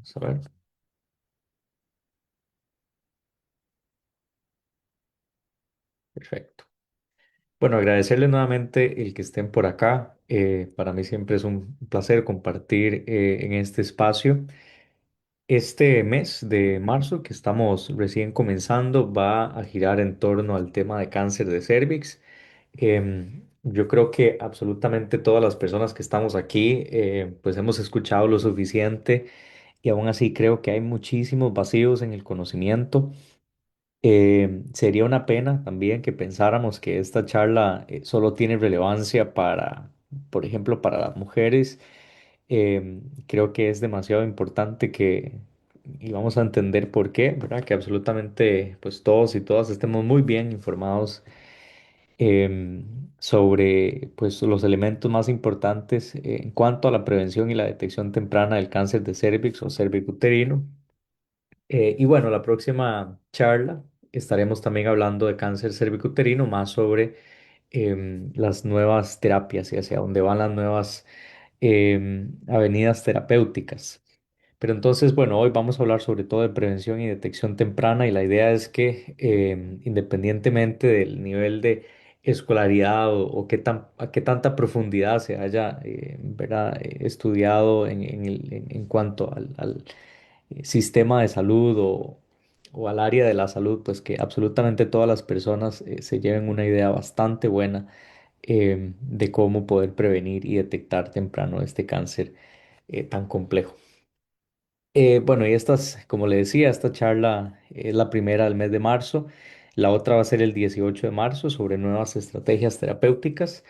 Vamos a ver. Perfecto. Bueno, agradecerles nuevamente el que estén por acá. Para mí siempre es un placer compartir en este espacio. Este mes de marzo que estamos recién comenzando va a girar en torno al tema de cáncer de cérvix. Yo creo que absolutamente todas las personas que estamos aquí pues hemos escuchado lo suficiente y aún así creo que hay muchísimos vacíos en el conocimiento. Sería una pena también que pensáramos que esta charla solo tiene relevancia para, por ejemplo, para las mujeres. Creo que es demasiado importante y vamos a entender por qué, ¿verdad? Que absolutamente, pues todos y todas estemos muy bien informados sobre, pues, los elementos más importantes en cuanto a la prevención y la detección temprana del cáncer de cérvix o cervicuterino. Y bueno, la próxima charla estaremos también hablando de cáncer cervicuterino, más sobre las nuevas terapias y hacia dónde van las nuevas avenidas terapéuticas. Pero entonces, bueno, hoy vamos a hablar sobre todo de prevención y detección temprana y la idea es que independientemente del nivel de escolaridad o a qué tanta profundidad se haya ¿verdad? Estudiado en cuanto al sistema de salud o al área de la salud, pues que absolutamente todas las personas se lleven una idea bastante buena de cómo poder prevenir y detectar temprano este cáncer tan complejo. Bueno, y estas, como le decía, esta charla es la primera del mes de marzo. La otra va a ser el 18 de marzo sobre nuevas estrategias terapéuticas.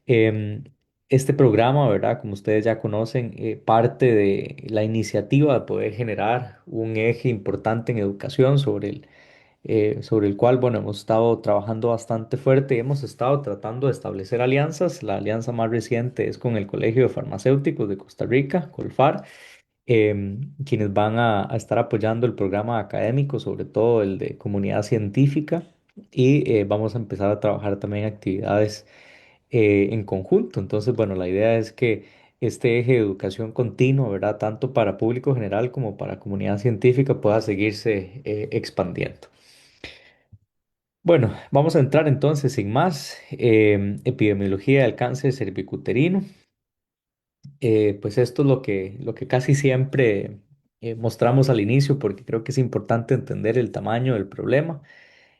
Em, este programa, ¿verdad? Como ustedes ya conocen, parte de la iniciativa de poder generar un eje importante en educación sobre el cual, bueno, hemos estado trabajando bastante fuerte y hemos estado tratando de establecer alianzas. La alianza más reciente es con el Colegio de Farmacéuticos de Costa Rica, Colfar, quienes van a estar apoyando el programa académico, sobre todo el de comunidad científica, y vamos a empezar a trabajar también actividades en conjunto. Entonces, bueno, la idea es que este eje de educación continua, ¿verdad? Tanto para público general como para comunidad científica pueda seguirse expandiendo. Bueno, vamos a entrar entonces sin más. Epidemiología del cáncer cervicuterino. Pues esto es lo que casi siempre mostramos al inicio porque creo que es importante entender el tamaño del problema.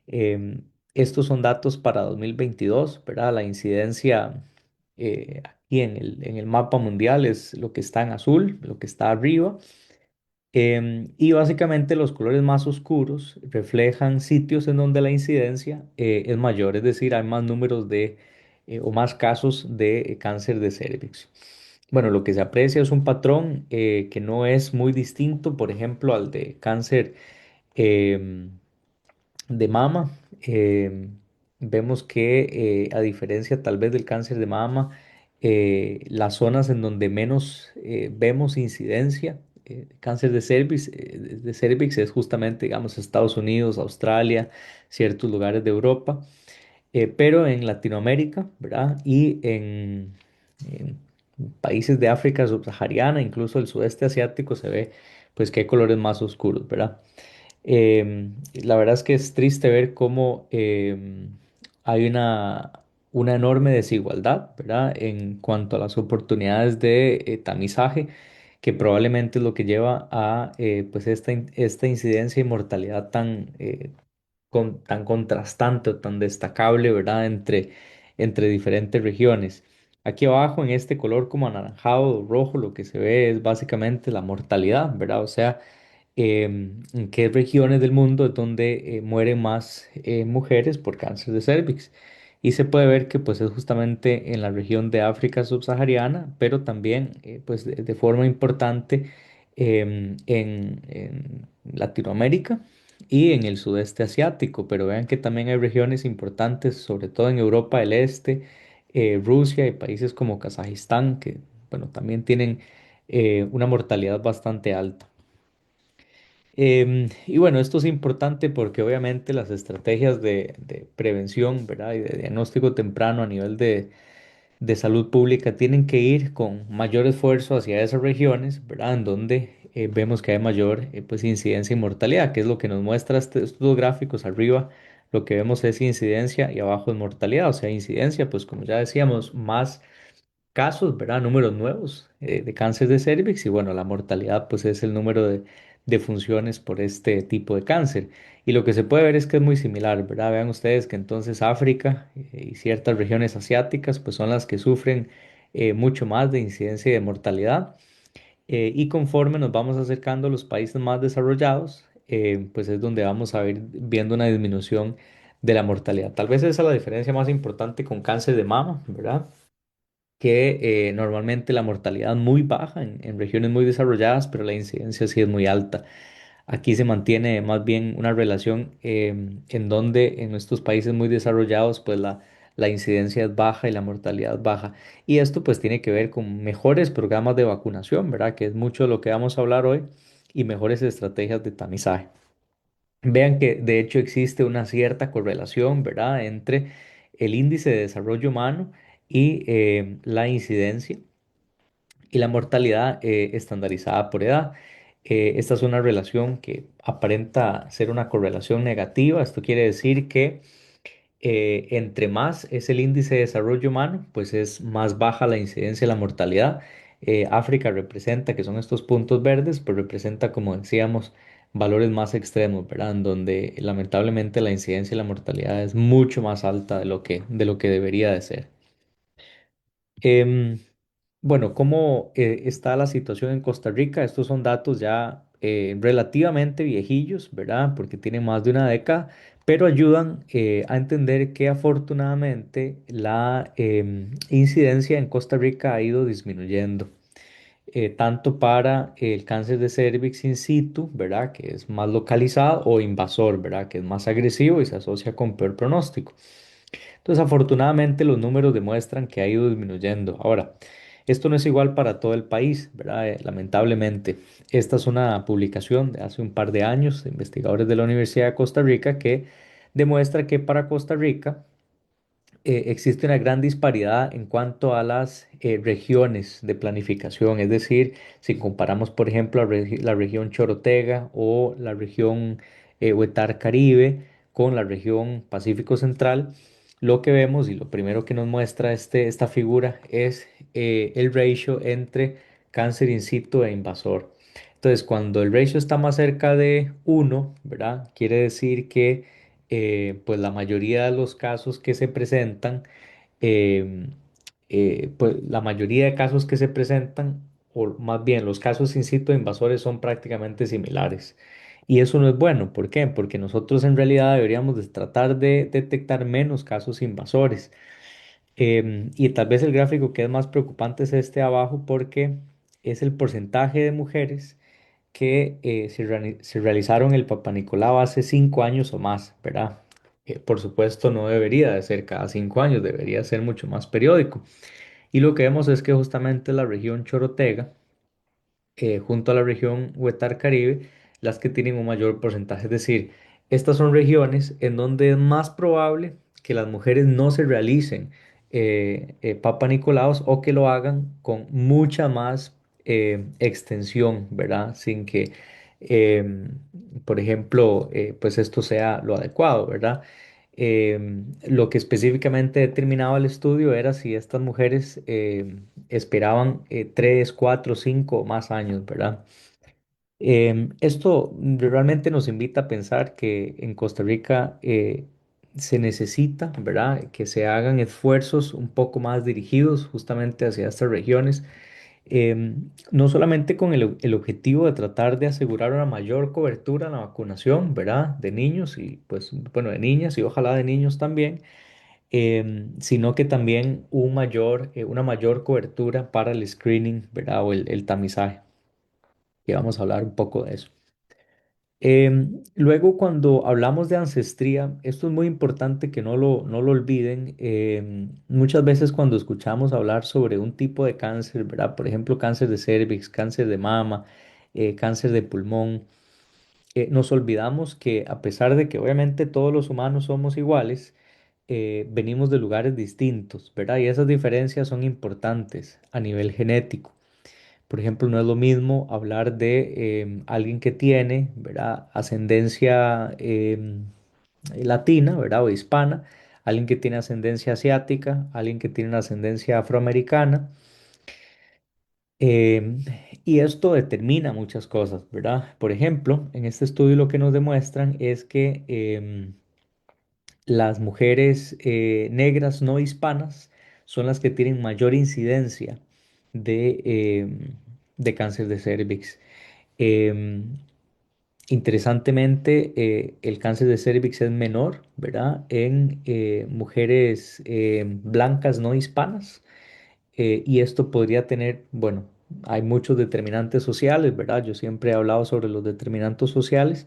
Em, Estos son datos para 2022, ¿verdad? La incidencia aquí en el mapa mundial es lo que está en azul, lo que está arriba. Y básicamente los colores más oscuros reflejan sitios en donde la incidencia es mayor, es decir, hay más números o más casos de cáncer de cervix. Bueno, lo que se aprecia es un patrón que no es muy distinto, por ejemplo, al de cáncer em, de mama. Vemos que a diferencia tal vez del cáncer de mama, las zonas en donde menos vemos incidencia cáncer de cervix es justamente, digamos, Estados Unidos, Australia, ciertos lugares de Europa, pero en Latinoamérica, ¿verdad? En países de África subsahariana, incluso el sudeste asiático, se ve pues que hay colores más oscuros, ¿verdad? La verdad es que es triste ver cómo hay una enorme desigualdad, ¿verdad? En cuanto a las oportunidades de tamizaje, que probablemente es lo que lleva a pues esta incidencia y mortalidad tan contrastante o tan destacable, ¿verdad? Entre diferentes regiones. Aquí abajo en este color como anaranjado o rojo, lo que se ve es básicamente la mortalidad, ¿verdad? O sea, en qué regiones del mundo es donde mueren más mujeres por cáncer de cervix. Y se puede ver que pues es justamente en la región de África subsahariana, pero también pues de forma importante en Latinoamérica y en el sudeste asiático. Pero vean que también hay regiones importantes, sobre todo en Europa del Este, Rusia y países como Kazajistán, que bueno, también tienen una mortalidad bastante alta. Y bueno, esto es importante porque obviamente las estrategias de prevención, ¿verdad? Y de diagnóstico temprano a nivel de salud pública tienen que ir con mayor esfuerzo hacia esas regiones, ¿verdad? En donde vemos que hay mayor pues incidencia y mortalidad, que es lo que nos muestra estos dos gráficos arriba. Lo que vemos es incidencia y abajo es mortalidad, o sea, incidencia, pues como ya decíamos, más casos, ¿verdad? Números nuevos de cáncer de cervix y bueno, la mortalidad pues es el número de funciones por este tipo de cáncer. Y lo que se puede ver es que es muy similar, ¿verdad? Vean ustedes que entonces África y ciertas regiones asiáticas pues son las que sufren mucho más de incidencia y de mortalidad. Y conforme nos vamos acercando a los países más desarrollados, pues es donde vamos a ir viendo una disminución de la mortalidad. Tal vez esa es la diferencia más importante con cáncer de mama, ¿verdad? Que normalmente la mortalidad es muy baja en regiones muy desarrolladas, pero la incidencia sí es muy alta. Aquí se mantiene más bien una relación en donde en estos países muy desarrollados, pues la incidencia es baja y la mortalidad es baja. Y esto pues tiene que ver con mejores programas de vacunación, ¿verdad? Que es mucho de lo que vamos a hablar hoy, y mejores estrategias de tamizaje. Vean que de hecho existe una cierta correlación, ¿verdad?, entre el índice de desarrollo humano y la incidencia y la mortalidad estandarizada por edad. Esta es una relación que aparenta ser una correlación negativa. Esto quiere decir que entre más es el índice de desarrollo humano, pues es más baja la incidencia de la mortalidad. África representa, que son estos puntos verdes, pues representa, como decíamos, valores más extremos, ¿verdad? En donde lamentablemente la incidencia y la mortalidad es mucho más alta de lo que debería de ser. Em, bueno, ¿cómo está la situación en Costa Rica? Estos son datos ya relativamente viejillos, ¿verdad? Porque tienen más de una década, pero ayudan a entender que afortunadamente la incidencia en Costa Rica ha ido disminuyendo, tanto para el cáncer de cervix in situ, ¿verdad? Que es más localizado, o invasor, ¿verdad? Que es más agresivo y se asocia con peor pronóstico. Entonces, afortunadamente, los números demuestran que ha ido disminuyendo. Ahora, esto no es igual para todo el país, ¿verdad? Lamentablemente, esta es una publicación de hace un par de años de investigadores de la Universidad de Costa Rica que demuestra que para Costa Rica existe una gran disparidad en cuanto a las regiones de planificación. Es decir, si comparamos, por ejemplo, la región Chorotega o la región Huetar Caribe con la región Pacífico Central, lo que vemos y lo primero que nos muestra esta figura es el ratio entre cáncer in situ e invasor. Entonces, cuando el ratio está más cerca de uno, ¿verdad? Quiere decir que pues la mayoría de los casos que se presentan, em, pues la mayoría de casos que se presentan, o más bien los casos in situ de invasores son prácticamente similares. Y eso no es bueno. ¿Por qué? Porque nosotros en realidad deberíamos de tratar de detectar menos casos invasores. Y tal vez el gráfico que es más preocupante es este abajo, porque es el porcentaje de mujeres que se realizaron el Papa Nicolau hace 5 años o más, ¿verdad? Por supuesto, no debería de ser cada 5 años, debería ser mucho más periódico. Y lo que vemos es que justamente la región Chorotega, junto a la región Huetar Caribe, las que tienen un mayor porcentaje. Es decir, estas son regiones en donde es más probable que las mujeres no se realicen Papa Nicolaos, o que lo hagan con mucha más extensión, ¿verdad? Sin que, por ejemplo, pues esto sea lo adecuado, ¿verdad? Lo que específicamente determinaba el estudio era si estas mujeres esperaban 3, 4, 5 o más años, ¿verdad? Esto realmente nos invita a pensar que en Costa Rica se necesita, ¿verdad?, que se hagan esfuerzos un poco más dirigidos justamente hacia estas regiones, no solamente con el objetivo de tratar de asegurar una mayor cobertura en la vacunación, ¿verdad?, de niños y pues, bueno, de niñas y ojalá de niños también, sino que también una mayor cobertura para el screening, ¿verdad? O el tamizaje, que vamos a hablar un poco de eso. Luego, cuando hablamos de ancestría, esto es muy importante que no lo olviden. Muchas veces cuando escuchamos hablar sobre un tipo de cáncer, ¿verdad? Por ejemplo, cáncer de cervix, cáncer de mama, cáncer de pulmón, nos olvidamos que a pesar de que obviamente todos los humanos somos iguales, venimos de lugares distintos, ¿verdad? Y esas diferencias son importantes a nivel genético. Por ejemplo, no es lo mismo hablar de alguien que tiene, ¿verdad? Ascendencia latina, ¿verdad? O hispana, alguien que tiene ascendencia asiática, alguien que tiene una ascendencia afroamericana. em, y esto determina muchas cosas, ¿verdad? Por ejemplo, en este estudio lo que nos demuestran es que las mujeres negras no hispanas son las que tienen mayor incidencia de cáncer de cervix. Em, Interesantemente, el cáncer de cervix es menor, ¿verdad? En mujeres blancas no hispanas. Y esto podría tener, bueno, hay muchos determinantes sociales, ¿verdad? Yo siempre he hablado sobre los determinantes sociales.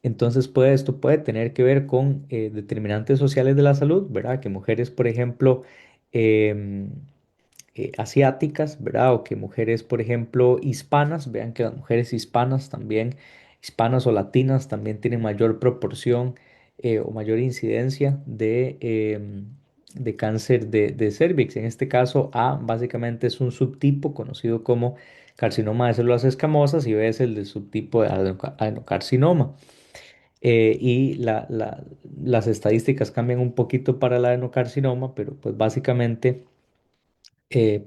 Entonces, esto puede tener que ver con determinantes sociales de la salud, ¿verdad? Que mujeres, por ejemplo, em, asiáticas, ¿verdad? O que mujeres, por ejemplo, hispanas, vean que las mujeres hispanas también, hispanas o latinas también tienen mayor proporción o mayor incidencia de cáncer de cervix. En este caso, A básicamente es un subtipo conocido como carcinoma de células escamosas y B es el del subtipo de adenocarcinoma. Las estadísticas cambian un poquito para el adenocarcinoma, pero pues básicamente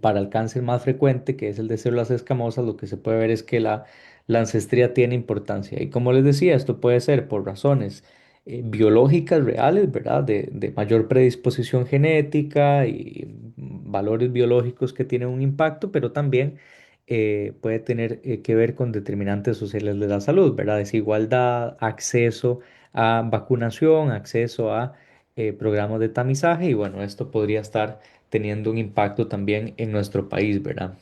para el cáncer más frecuente, que es el de células escamosas, lo que se puede ver es que la ancestría tiene importancia. Y como les decía, esto puede ser por razones biológicas reales, ¿verdad? De mayor predisposición genética y valores biológicos que tienen un impacto, pero también puede tener que ver con determinantes sociales de la salud, ¿verdad? Desigualdad, acceso a vacunación, acceso a programas de tamizaje y bueno, esto podría estar teniendo un impacto también en nuestro país, ¿verdad?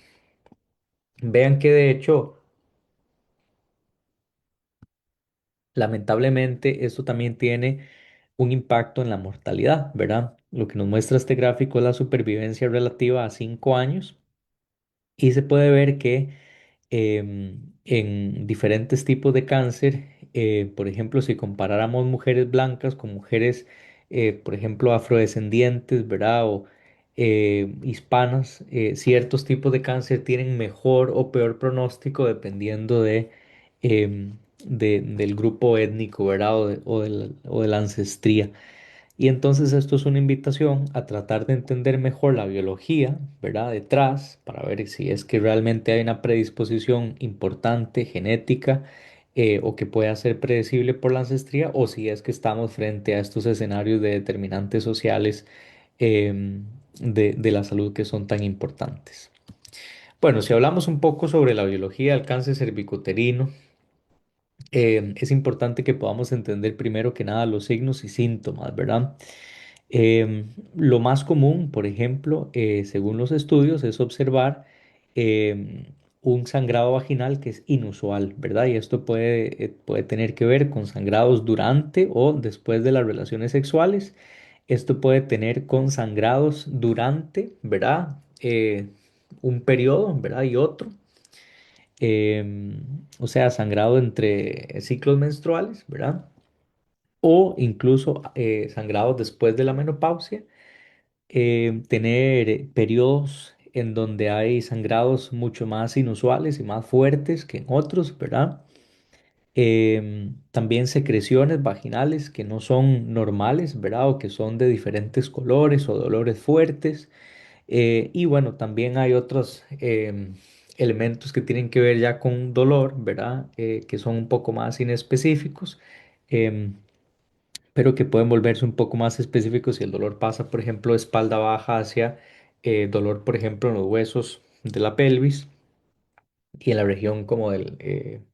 Vean que de hecho, lamentablemente, esto también tiene un impacto en la mortalidad, ¿verdad? Lo que nos muestra este gráfico es la supervivencia relativa a 5 años y se puede ver que en diferentes tipos de cáncer, por ejemplo, si comparáramos mujeres blancas con mujeres, por ejemplo, afrodescendientes, ¿verdad? O hispanas, ciertos tipos de cáncer tienen mejor o peor pronóstico dependiendo del grupo étnico, ¿verdad? O de la ancestría. Y entonces esto es una invitación a tratar de entender mejor la biología, ¿verdad? Detrás, para ver si es que realmente hay una predisposición importante genética o que pueda ser predecible por la ancestría, o si es que estamos frente a estos escenarios de determinantes sociales de la salud que son tan importantes. Bueno, si hablamos un poco sobre la biología del cáncer cervicuterino, es importante que podamos entender primero que nada los signos y síntomas, ¿verdad? Lo más común, por ejemplo, según los estudios, es observar em, un sangrado vaginal que es inusual, ¿verdad? Y esto puede tener que ver con sangrados durante o después de las relaciones sexuales. Esto puede tener con sangrados durante, ¿verdad? Un periodo, ¿verdad? Y otro. O sea, sangrado entre ciclos menstruales, ¿verdad? O incluso sangrados después de la menopausia tener periodos en donde hay sangrados mucho más inusuales y más fuertes que en otros, ¿verdad? También secreciones vaginales que no son normales, ¿verdad? O que son de diferentes colores o dolores fuertes. Y bueno, también hay otros elementos que tienen que ver ya con dolor, ¿verdad? Que son un poco más inespecíficos. em, pero que pueden volverse un poco más específicos si el dolor pasa, por ejemplo, de espalda baja hacia dolor, por ejemplo, en los huesos de la pelvis y en la región como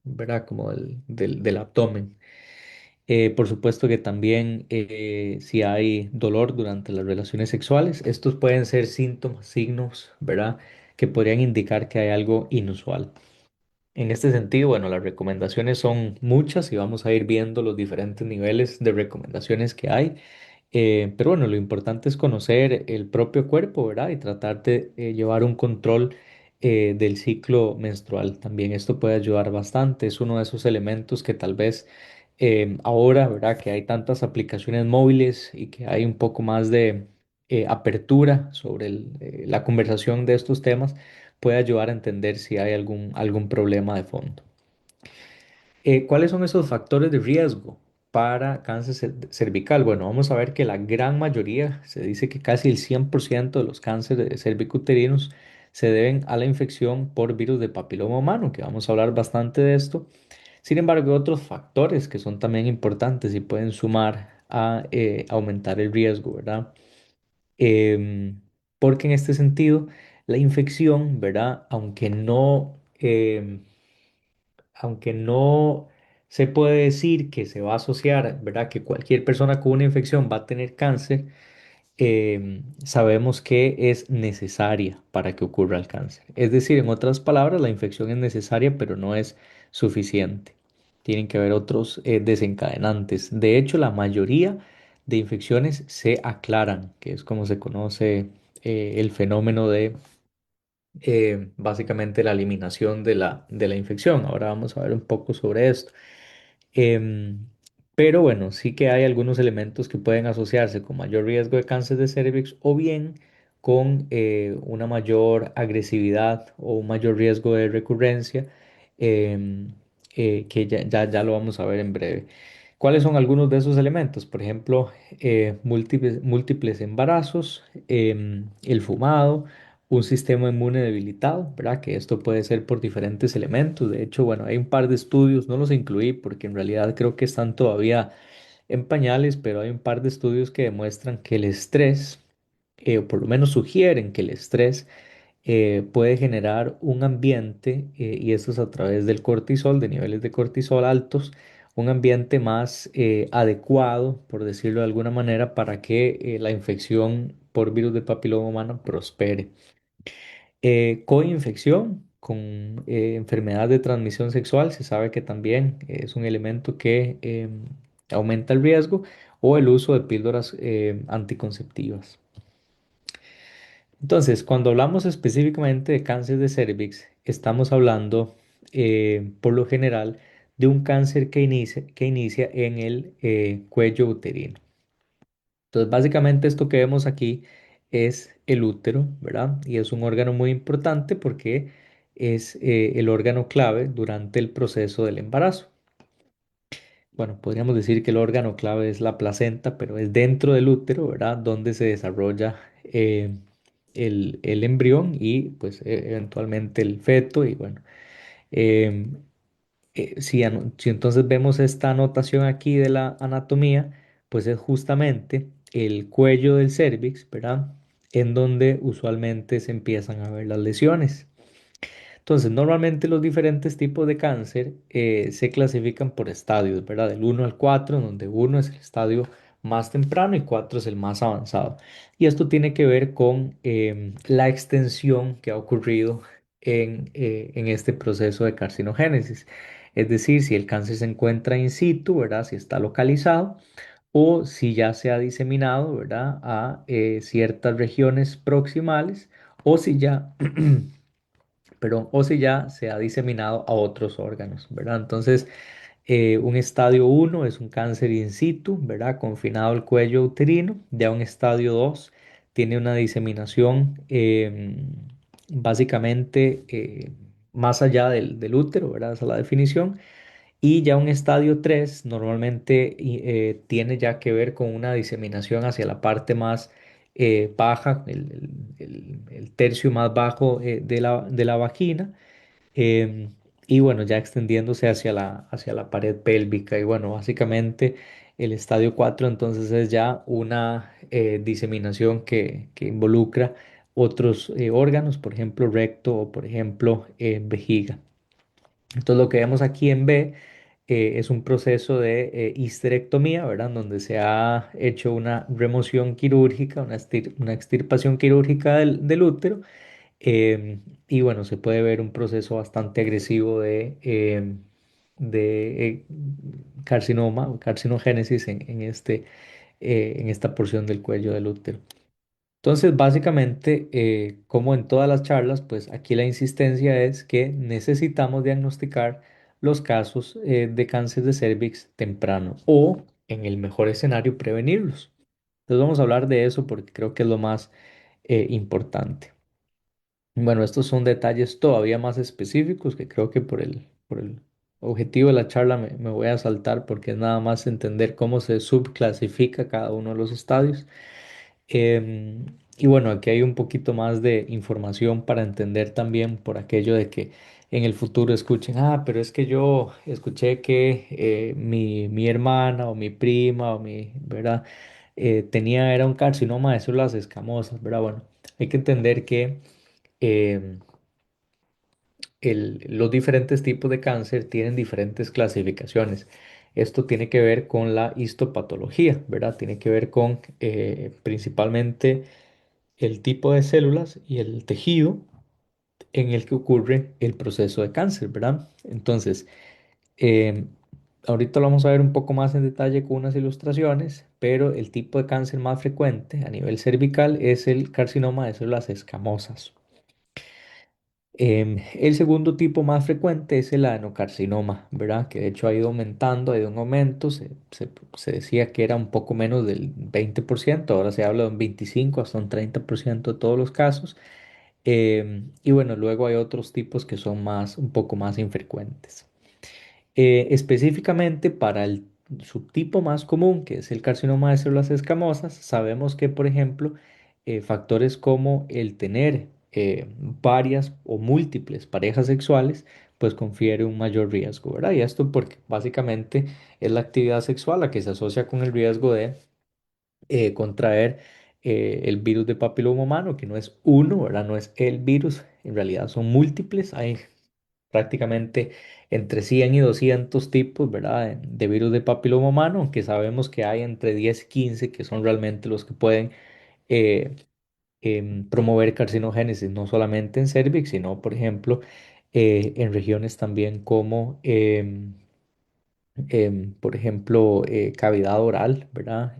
¿verdad? Como del abdomen. Por supuesto que también si hay dolor durante las relaciones sexuales, estos pueden ser síntomas, signos, ¿verdad? Que podrían indicar que hay algo inusual. En este sentido, bueno, las recomendaciones son muchas y vamos a ir viendo los diferentes niveles de recomendaciones que hay. Pero bueno, lo importante es conocer el propio cuerpo, ¿verdad? Y tratar de llevar un control del ciclo menstrual. También esto puede ayudar bastante. Es uno de esos elementos que tal vez ahora, ¿verdad? Que hay tantas aplicaciones móviles y que hay un poco más de apertura sobre la conversación de estos temas, puede ayudar a entender si hay algún problema de fondo. ¿Cuáles son esos factores de riesgo para cáncer cervical? Bueno, vamos a ver que la gran mayoría, se dice que casi el 100% de los cánceres cervicuterinos se deben a la infección por virus de papiloma humano, que vamos a hablar bastante de esto. Sin embargo, hay otros factores que son también importantes y pueden sumar a aumentar el riesgo, ¿verdad? Em, Porque en este sentido, la infección, ¿verdad? Aunque no se puede decir que se va a asociar, ¿verdad? Que cualquier persona con una infección va a tener cáncer, sabemos que es necesaria para que ocurra el cáncer. Es decir, en otras palabras, la infección es necesaria, pero no es suficiente. Tienen que haber otros desencadenantes. De hecho, la mayoría de infecciones se aclaran, que es como se conoce el fenómeno de básicamente la eliminación de la infección. Ahora vamos a ver un poco sobre esto. Em, pero bueno, sí que hay algunos elementos que pueden asociarse con mayor riesgo de cáncer de cervix o bien con una mayor agresividad o un mayor riesgo de recurrencia, em, que ya lo vamos a ver en breve. ¿Cuáles son algunos de esos elementos? Por ejemplo, múltiples embarazos, el fumado, un sistema inmune debilitado, ¿verdad? Que esto puede ser por diferentes elementos. De hecho, bueno, hay un par de estudios, no los incluí porque en realidad creo que están todavía en pañales, pero hay un par de estudios que demuestran que el estrés, o por lo menos sugieren que el estrés puede generar un ambiente, y esto es a través del cortisol, de niveles de cortisol altos, un ambiente más adecuado, por decirlo de alguna manera, para que la infección por virus del papiloma humano prospere. Coinfección con enfermedad de transmisión sexual, se sabe que también es un elemento que aumenta el riesgo, o el uso de píldoras anticonceptivas. Entonces, cuando hablamos específicamente de cáncer de cervix, estamos hablando por lo general de un cáncer que inicia en el cuello uterino. Entonces, básicamente esto que vemos aquí es el útero, ¿verdad? Y es un órgano muy importante porque es el órgano clave durante el proceso del embarazo. Bueno, podríamos decir que el órgano clave es la placenta, pero es dentro del útero, ¿verdad? Donde se desarrolla el embrión y pues eventualmente el feto. Y bueno, em, si entonces vemos esta anotación aquí de la anatomía, pues es justamente el cuello del cérvix, ¿verdad? En donde usualmente se empiezan a ver las lesiones. Entonces, normalmente los diferentes tipos de cáncer se clasifican por estadios, ¿verdad? Del 1 al 4, en donde 1 es el estadio más temprano y 4 es el más avanzado. Y esto tiene que ver con la extensión que ha ocurrido en este proceso de carcinogénesis. Es decir, si el cáncer se encuentra in situ, ¿verdad? Si está localizado o si ya se ha diseminado, ¿verdad? A ciertas regiones proximales o si ya perdón, o si ya se ha diseminado a otros órganos, ¿verdad? Entonces, un estadio uno es un cáncer in situ, ¿verdad? Confinado al cuello uterino. Ya un estadio 2 tiene una diseminación básicamente más allá del útero, ¿verdad? Esa es la definición. Y ya un estadio 3 normalmente tiene ya que ver con una diseminación hacia la parte más baja, el tercio más bajo de la vagina, em, y bueno, ya extendiéndose hacia la pared pélvica. Y bueno, básicamente el estadio 4 entonces es ya una diseminación que involucra otros órganos, por ejemplo recto o por ejemplo vejiga. Entonces lo que vemos aquí en B es un proceso de histerectomía, ¿verdad? Donde se ha hecho una remoción quirúrgica, una extirpación quirúrgica del útero. Y bueno, se puede ver un proceso bastante agresivo de carcinoma o carcinogénesis en esta porción del cuello del útero. Entonces, básicamente, como en todas las charlas, pues aquí la insistencia es que necesitamos diagnosticar los casos de cáncer de cervix temprano o, en el mejor escenario, prevenirlos. Entonces, vamos a hablar de eso porque creo que es lo más importante. Bueno, estos son detalles todavía más específicos que creo que por el objetivo de la charla me voy a saltar porque es nada más entender cómo se subclasifica cada uno de los estadios. Em, y bueno, aquí hay un poquito más de información para entender también por aquello de que en el futuro escuchen, ah, pero es que yo escuché que mi hermana o mi prima o ¿verdad? Era un carcinoma de células escamosas, ¿verdad? Bueno, hay que entender que em, los diferentes tipos de cáncer tienen diferentes clasificaciones. Esto tiene que ver con la histopatología, ¿verdad? Tiene que ver con principalmente el tipo de células y el tejido en el que ocurre el proceso de cáncer, ¿verdad? Entonces, eh, ahorita lo vamos a ver un poco más en detalle con unas ilustraciones, pero el tipo de cáncer más frecuente a nivel cervical es el carcinoma de células escamosas. El segundo tipo más frecuente es el adenocarcinoma, ¿verdad? Que de hecho ha ido aumentando, ha ido en aumento. Se decía que era un poco menos del 20%, ahora se habla de un 25 hasta un 30% de todos los casos. Y bueno, luego hay otros tipos que son un poco más infrecuentes. Específicamente para el subtipo más común, que es el carcinoma de células escamosas, sabemos que, por ejemplo, factores como el tener varias o múltiples parejas sexuales, pues confiere un mayor riesgo, ¿verdad? Y esto porque básicamente es la actividad sexual la que se asocia con el riesgo de contraer el virus de papiloma humano, que no es uno, ¿verdad? No es el virus, en realidad son múltiples. Hay prácticamente entre 100 y 200 tipos, ¿verdad? De virus de papiloma humano, aunque sabemos que hay entre 10 y 15 que son realmente los que pueden eh, promover carcinogénesis, no solamente en cervix, sino, por ejemplo, en regiones también como, por ejemplo, cavidad oral, ¿verdad?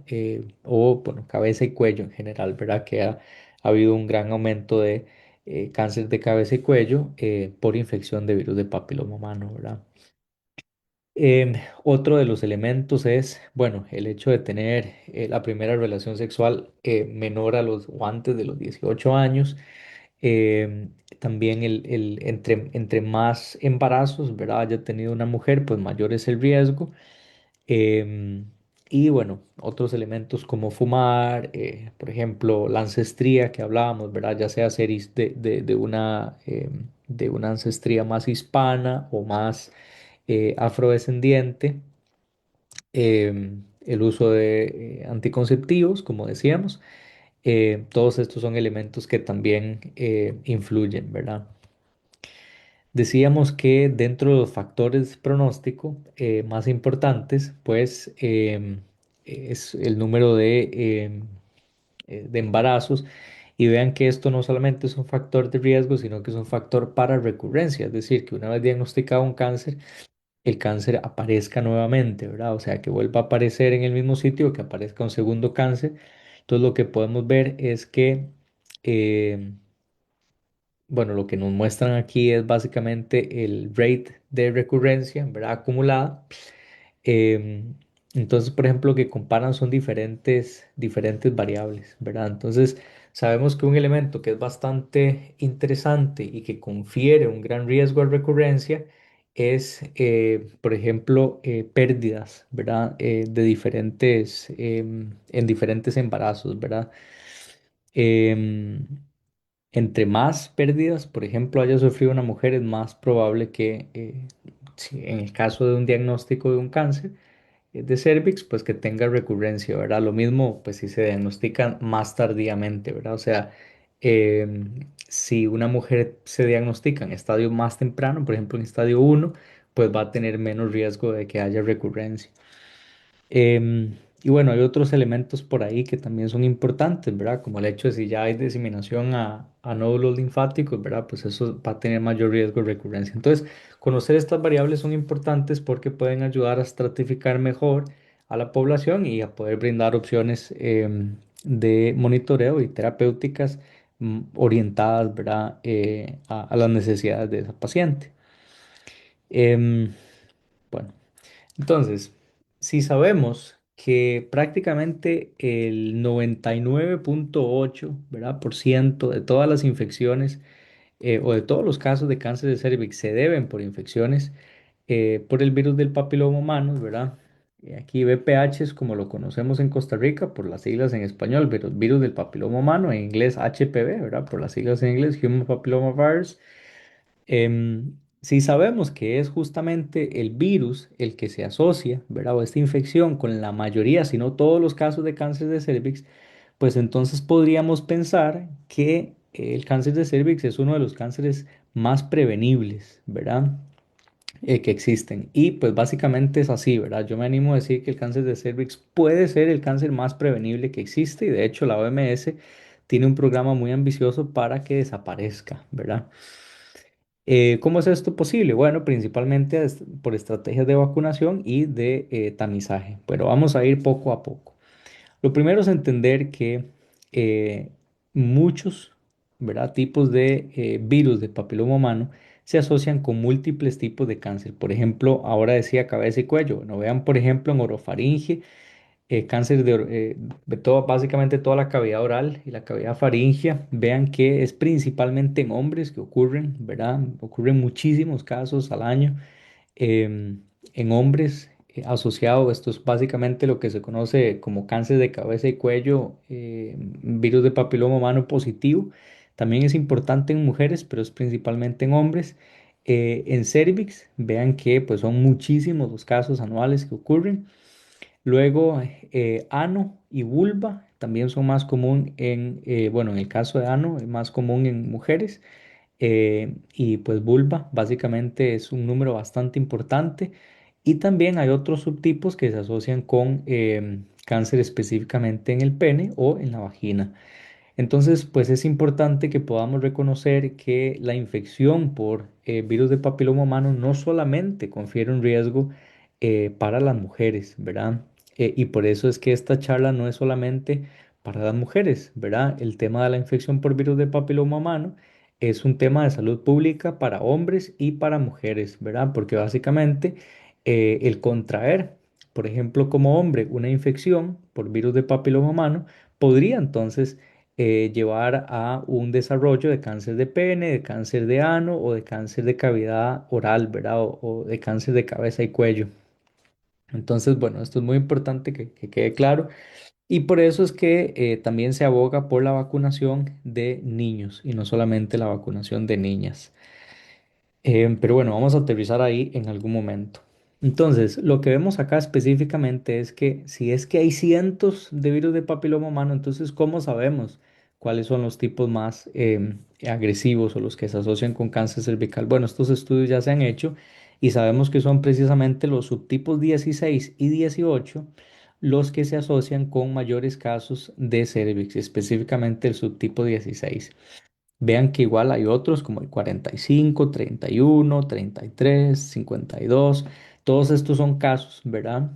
O, bueno, cabeza y cuello en general, ¿verdad? Que ha habido un gran aumento de cáncer de cabeza y cuello por infección de virus de papiloma humano, ¿verdad? Otro de los elementos es, bueno, el hecho de tener la primera relación sexual menor a los o antes de los 18 años. También entre más embarazos, ¿verdad? Haya tenido una mujer, pues mayor es el riesgo. Em, y bueno, otros elementos como fumar, por ejemplo, la ancestría que hablábamos, ¿verdad? Ya sea ser de una ancestría más hispana o más afrodescendiente. El uso de anticonceptivos, como decíamos. Todos estos son elementos que también influyen, ¿verdad? Decíamos que dentro de los factores de pronóstico más importantes, pues es el número de embarazos. Y vean que esto no solamente es un factor de riesgo, sino que es un factor para recurrencia. Es decir, que una vez diagnosticado un cáncer, el cáncer aparezca nuevamente, ¿verdad? O sea, que vuelva a aparecer en el mismo sitio, que aparezca un segundo cáncer. Entonces, lo que podemos ver es que eh, bueno, lo que nos muestran aquí es básicamente el rate de recurrencia, ¿verdad? Acumulada. Em, entonces, por ejemplo, lo que comparan son diferentes variables, ¿verdad? Entonces, sabemos que un elemento que es bastante interesante y que confiere un gran riesgo de recurrencia es, por ejemplo, pérdidas, ¿verdad? En diferentes embarazos, ¿verdad? Em, Entre más pérdidas, por ejemplo, haya sufrido una mujer, es más probable que, si en el caso de un diagnóstico de un cáncer de cervix, pues que tenga recurrencia, ¿verdad? Lo mismo, pues si se diagnostican más tardíamente, ¿verdad? O sea, si una mujer se diagnostica en estadio más temprano, por ejemplo, en estadio uno, pues va a tener menos riesgo de que haya recurrencia. Y bueno, hay otros elementos por ahí que también son importantes, ¿verdad? Como el hecho de si ya hay diseminación a nódulos linfáticos, ¿verdad? Pues eso va a tener mayor riesgo de recurrencia. Entonces, conocer estas variables son importantes porque pueden ayudar a estratificar mejor a la población y a poder brindar opciones de monitoreo y terapéuticas orientadas, ¿verdad? A las necesidades de esa paciente. Em, bueno. Entonces, si sabemos que prácticamente el 99,8, ¿verdad? por ciento de todas las infecciones o de todos los casos de cáncer de cervix se deben por infecciones por el virus del papiloma humano, ¿verdad? Aquí VPH es como lo conocemos en Costa Rica por las siglas en español, pero virus del papiloma humano, en inglés HPV, ¿verdad? Por las siglas en inglés, Human Papilloma Virus. Si sabemos que es justamente el virus el que se asocia, ¿verdad? O esta infección con la mayoría, si no todos los casos de cáncer de cervix, pues entonces podríamos pensar que el cáncer de cervix es uno de los cánceres más prevenibles, ¿verdad? Que existen. Y pues básicamente es así, ¿verdad? Yo me animo a decir que el cáncer de cervix puede ser el cáncer más prevenible que existe y de hecho la OMS tiene un programa muy ambicioso para que desaparezca, ¿verdad? ¿Cómo es esto posible? Bueno, principalmente por estrategias de vacunación y de tamizaje, pero vamos a ir poco a poco. Lo primero es entender que eh, muchos, ¿verdad? Tipos de virus de papiloma humano se asocian con múltiples tipos de cáncer. Por ejemplo, ahora decía cabeza y cuello. Bueno, vean, por ejemplo, en orofaringe, cáncer de todo, básicamente toda la cavidad oral y la cavidad faríngea. Vean que es principalmente en hombres que ocurren, ¿verdad? Ocurren muchísimos casos al año en hombres asociado, esto es básicamente lo que se conoce como cáncer de cabeza y cuello, virus de papiloma humano positivo. También es importante en mujeres, pero es principalmente en hombres. En cervix, vean que pues, son muchísimos los casos anuales que ocurren. Luego, ano y vulva también son más común bueno, en el caso de ano, es más común en mujeres. Y pues vulva básicamente es un número bastante importante. Y también hay otros subtipos que se asocian con cáncer específicamente en el pene o en la vagina. Entonces, pues es importante que podamos reconocer que la infección por virus de papiloma humano no solamente confiere un riesgo para las mujeres, ¿verdad? Y por eso es que esta charla no es solamente para las mujeres, ¿verdad? El tema de la infección por virus de papiloma humano es un tema de salud pública para hombres y para mujeres, ¿verdad? Porque básicamente el contraer, por ejemplo, como hombre, una infección por virus de papiloma humano, podría entonces llevar a un desarrollo de cáncer de pene, de cáncer de ano o de cáncer de cavidad oral, ¿verdad? O de cáncer de cabeza y cuello. Entonces, bueno, esto es muy importante que quede claro. Y por eso es que también se aboga por la vacunación de niños y no solamente la vacunación de niñas. Pero bueno, vamos a aterrizar ahí en algún momento. Entonces, lo que vemos acá específicamente es que si es que hay cientos de virus de papiloma humano, entonces, ¿cómo sabemos cuáles son los tipos más agresivos o los que se asocian con cáncer cervical? Bueno, estos estudios ya se han hecho y sabemos que son precisamente los subtipos 16 y 18 los que se asocian con mayores casos de cervix, específicamente el subtipo 16. Vean que igual hay otros como el 45, 31, 33, 52. Todos estos son casos, ¿verdad?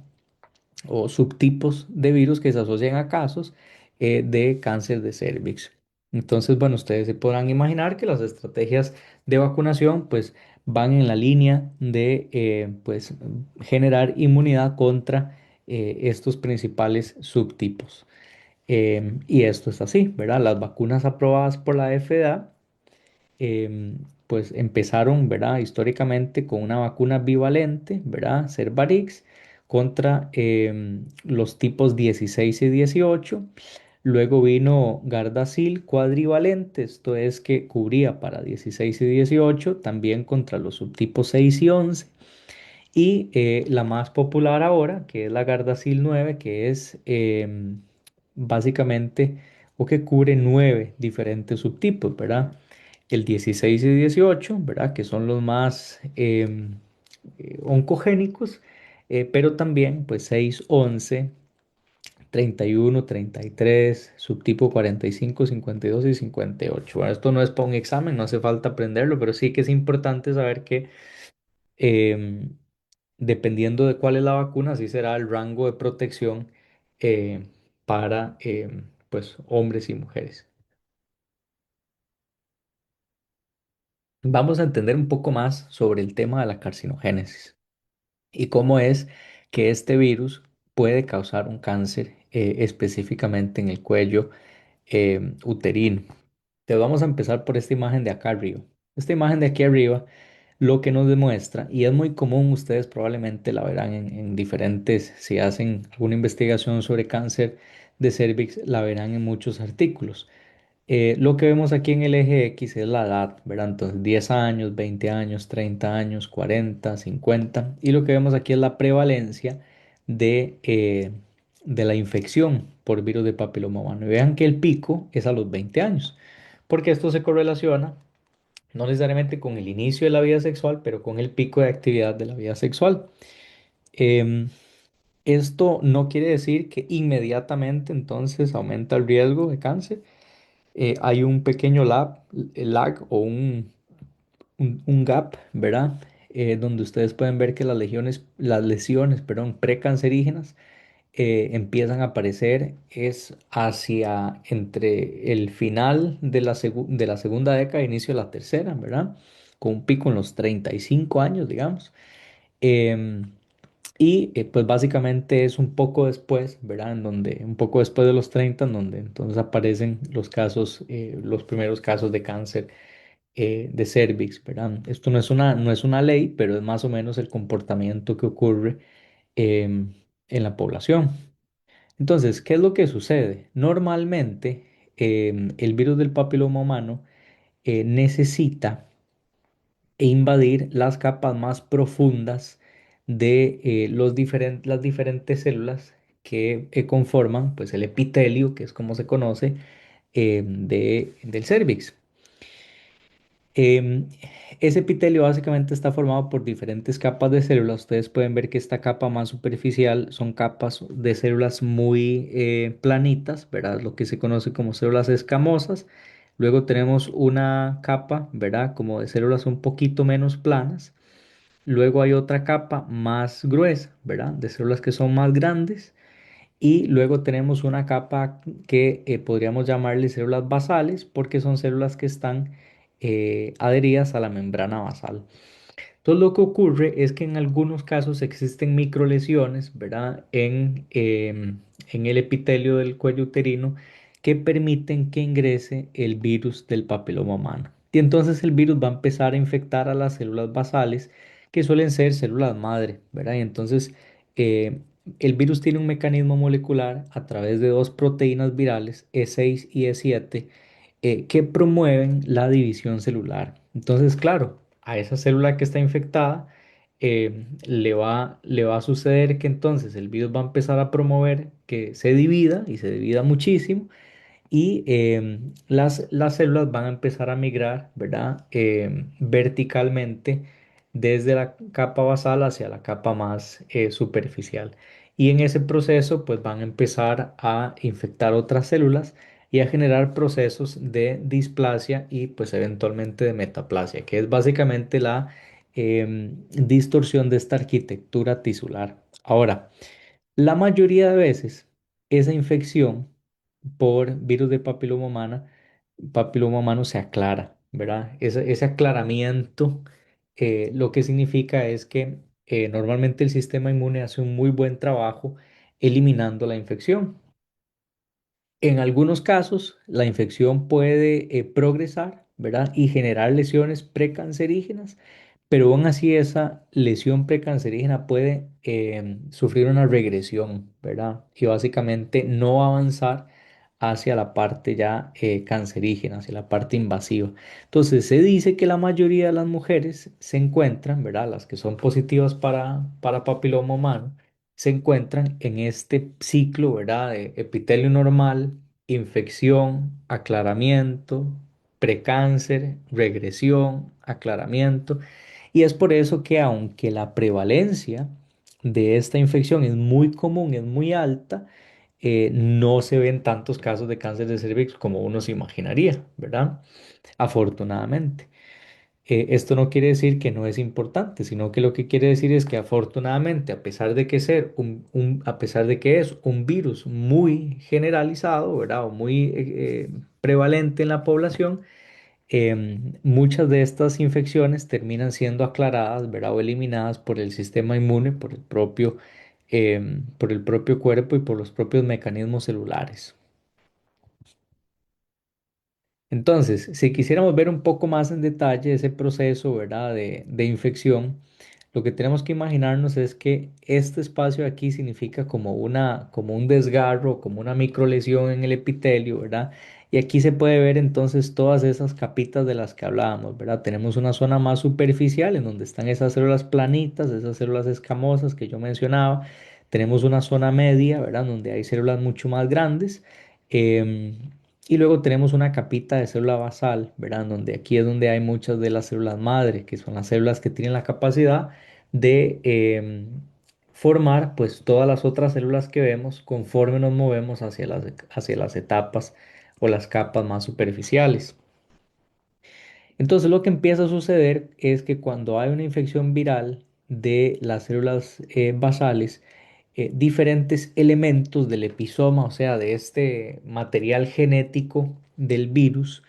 O subtipos de virus que se asocian a casos de cáncer de cervix. Entonces, bueno, ustedes se podrán imaginar que las estrategias de vacunación pues van en la línea de pues generar inmunidad contra estos principales subtipos. Y esto es así, ¿verdad? Las vacunas aprobadas por la FDA pues empezaron, ¿verdad? Históricamente con una vacuna bivalente, ¿verdad? Cervarix contra los tipos 16 y 18. Luego vino Gardasil cuadrivalente, esto es que cubría para 16 y 18, también contra los subtipos 6 y 11. Y la más popular ahora, que es la Gardasil 9, que es básicamente o que cubre 9 diferentes subtipos, ¿verdad? El 16 y 18, ¿verdad? Que son los más oncogénicos, pero también pues 6, 11, 31, 33, subtipo 45, 52 y 58. Bueno, esto no es para un examen, no hace falta aprenderlo, pero sí que es importante saber que em, dependiendo de cuál es la vacuna, así será el rango de protección para pues hombres y mujeres. Vamos a entender un poco más sobre el tema de la carcinogénesis y cómo es que este virus puede causar un cáncer específicamente en el cuello uterino. Te vamos a empezar por esta imagen de acá arriba. Esta imagen de aquí arriba lo que nos demuestra, y es muy común, ustedes probablemente la verán en diferentes, si hacen alguna investigación sobre cáncer de cervix, la verán en muchos artículos. Lo que vemos aquí en el eje X es la edad, ¿verdad? Entonces 10 años, 20 años, 30 años, 40, 50. Y lo que vemos aquí es la prevalencia de la infección por virus de papiloma humano. Y vean que el pico es a los 20 años, porque esto se correlaciona no necesariamente con el inicio de la vida sexual, pero con el pico de actividad de la vida sexual. Em, Esto no quiere decir que inmediatamente entonces aumenta el riesgo de cáncer. Hay un pequeño lag o un gap, ¿verdad? Donde ustedes pueden ver que las lesiones, perdón, precancerígenas empiezan a aparecer es hacia entre el final de de la segunda década e inicio de la tercera, ¿verdad? Con un pico en los 35 años, digamos. Em, pues básicamente es un poco después, ¿verdad? En donde, un poco después de los 30, en donde entonces aparecen los casos, los primeros casos de cáncer de cervix, ¿verdad? Esto no es una ley, pero es más o menos el comportamiento que ocurre en la población. Entonces, ¿qué es lo que sucede? Normalmente, el virus del papiloma humano necesita invadir las capas más profundas de las diferentes células que conforman pues, el epitelio, que es como se conoce, del cervix. Em, Ese epitelio básicamente está formado por diferentes capas de células. Ustedes pueden ver que esta capa más superficial son capas de células muy planitas, ¿verdad? Lo que se conoce como células escamosas. Luego tenemos una capa, ¿verdad? Como de células un poquito menos planas. Luego hay otra capa más gruesa, ¿verdad? De células que son más grandes. Y luego tenemos una capa que podríamos llamarle células basales porque son células que están adheridas a la membrana basal. Entonces lo que ocurre es que en algunos casos existen microlesiones, ¿verdad? En el epitelio del cuello uterino que permiten que ingrese el virus del papiloma humano. Y entonces el virus va a empezar a infectar a las células basales, que suelen ser células madre, ¿verdad? Y entonces eh, el virus tiene un mecanismo molecular a través de dos proteínas virales, E6 y E7, que promueven la división celular. Entonces, claro, a esa célula que está infectada le va a suceder que entonces el virus va a empezar a promover que se divida y se divida muchísimo y las células van a empezar a migrar, ¿verdad? Verticalmente desde la capa basal hacia la capa más superficial. Y en ese proceso, pues van a empezar a infectar otras células y a generar procesos de displasia y pues eventualmente de metaplasia, que es básicamente la distorsión de esta arquitectura tisular. Ahora, la mayoría de veces, esa infección por virus de papiloma humano se aclara, ¿verdad? Ese aclaramiento lo que significa es que normalmente el sistema inmune hace un muy buen trabajo eliminando la infección. En algunos casos, la infección puede progresar, ¿verdad? Y generar lesiones precancerígenas, pero aún así esa lesión precancerígena puede sufrir una regresión, ¿verdad? Y básicamente no avanzar hacia la parte ya cancerígena, hacia la parte invasiva. Entonces, se dice que la mayoría de las mujeres se encuentran, ¿verdad? Las que son positivas para papiloma humano se encuentran en este ciclo, ¿verdad? De epitelio normal, infección, aclaramiento, precáncer, regresión, aclaramiento. Y es por eso que aunque la prevalencia de esta infección es muy común, es muy alta, no se ven tantos casos de cáncer de cervix como uno se imaginaría, ¿verdad? Afortunadamente. Esto no quiere decir que no es importante, sino que lo que quiere decir es que afortunadamente, a pesar de que a pesar de que es un virus muy generalizado, ¿verdad? O muy prevalente en la población, muchas de estas infecciones terminan siendo aclaradas, ¿verdad? O eliminadas por el sistema inmune, por el propio cuerpo y por los propios mecanismos celulares. Entonces, si quisiéramos ver un poco más en detalle ese proceso, ¿verdad? De infección, lo que tenemos que imaginarnos es que este espacio aquí significa como un desgarro, como una microlesión en el epitelio, ¿verdad? Y aquí se puede ver entonces todas esas capitas de las que hablábamos, ¿verdad? Tenemos una zona más superficial en donde están esas células planitas, esas células escamosas que yo mencionaba. Tenemos una zona media, ¿verdad? Donde hay células mucho más grandes. Em, y luego tenemos una capita de célula basal, ¿verdad? Donde aquí es donde hay muchas de las células madre, que son las células que tienen la capacidad de formar pues todas las otras células que vemos conforme nos movemos hacia las etapas o las capas más superficiales. Entonces lo que empieza a suceder es que cuando hay una infección viral de las células basales, diferentes elementos del episoma, o sea, de este material genético del virus,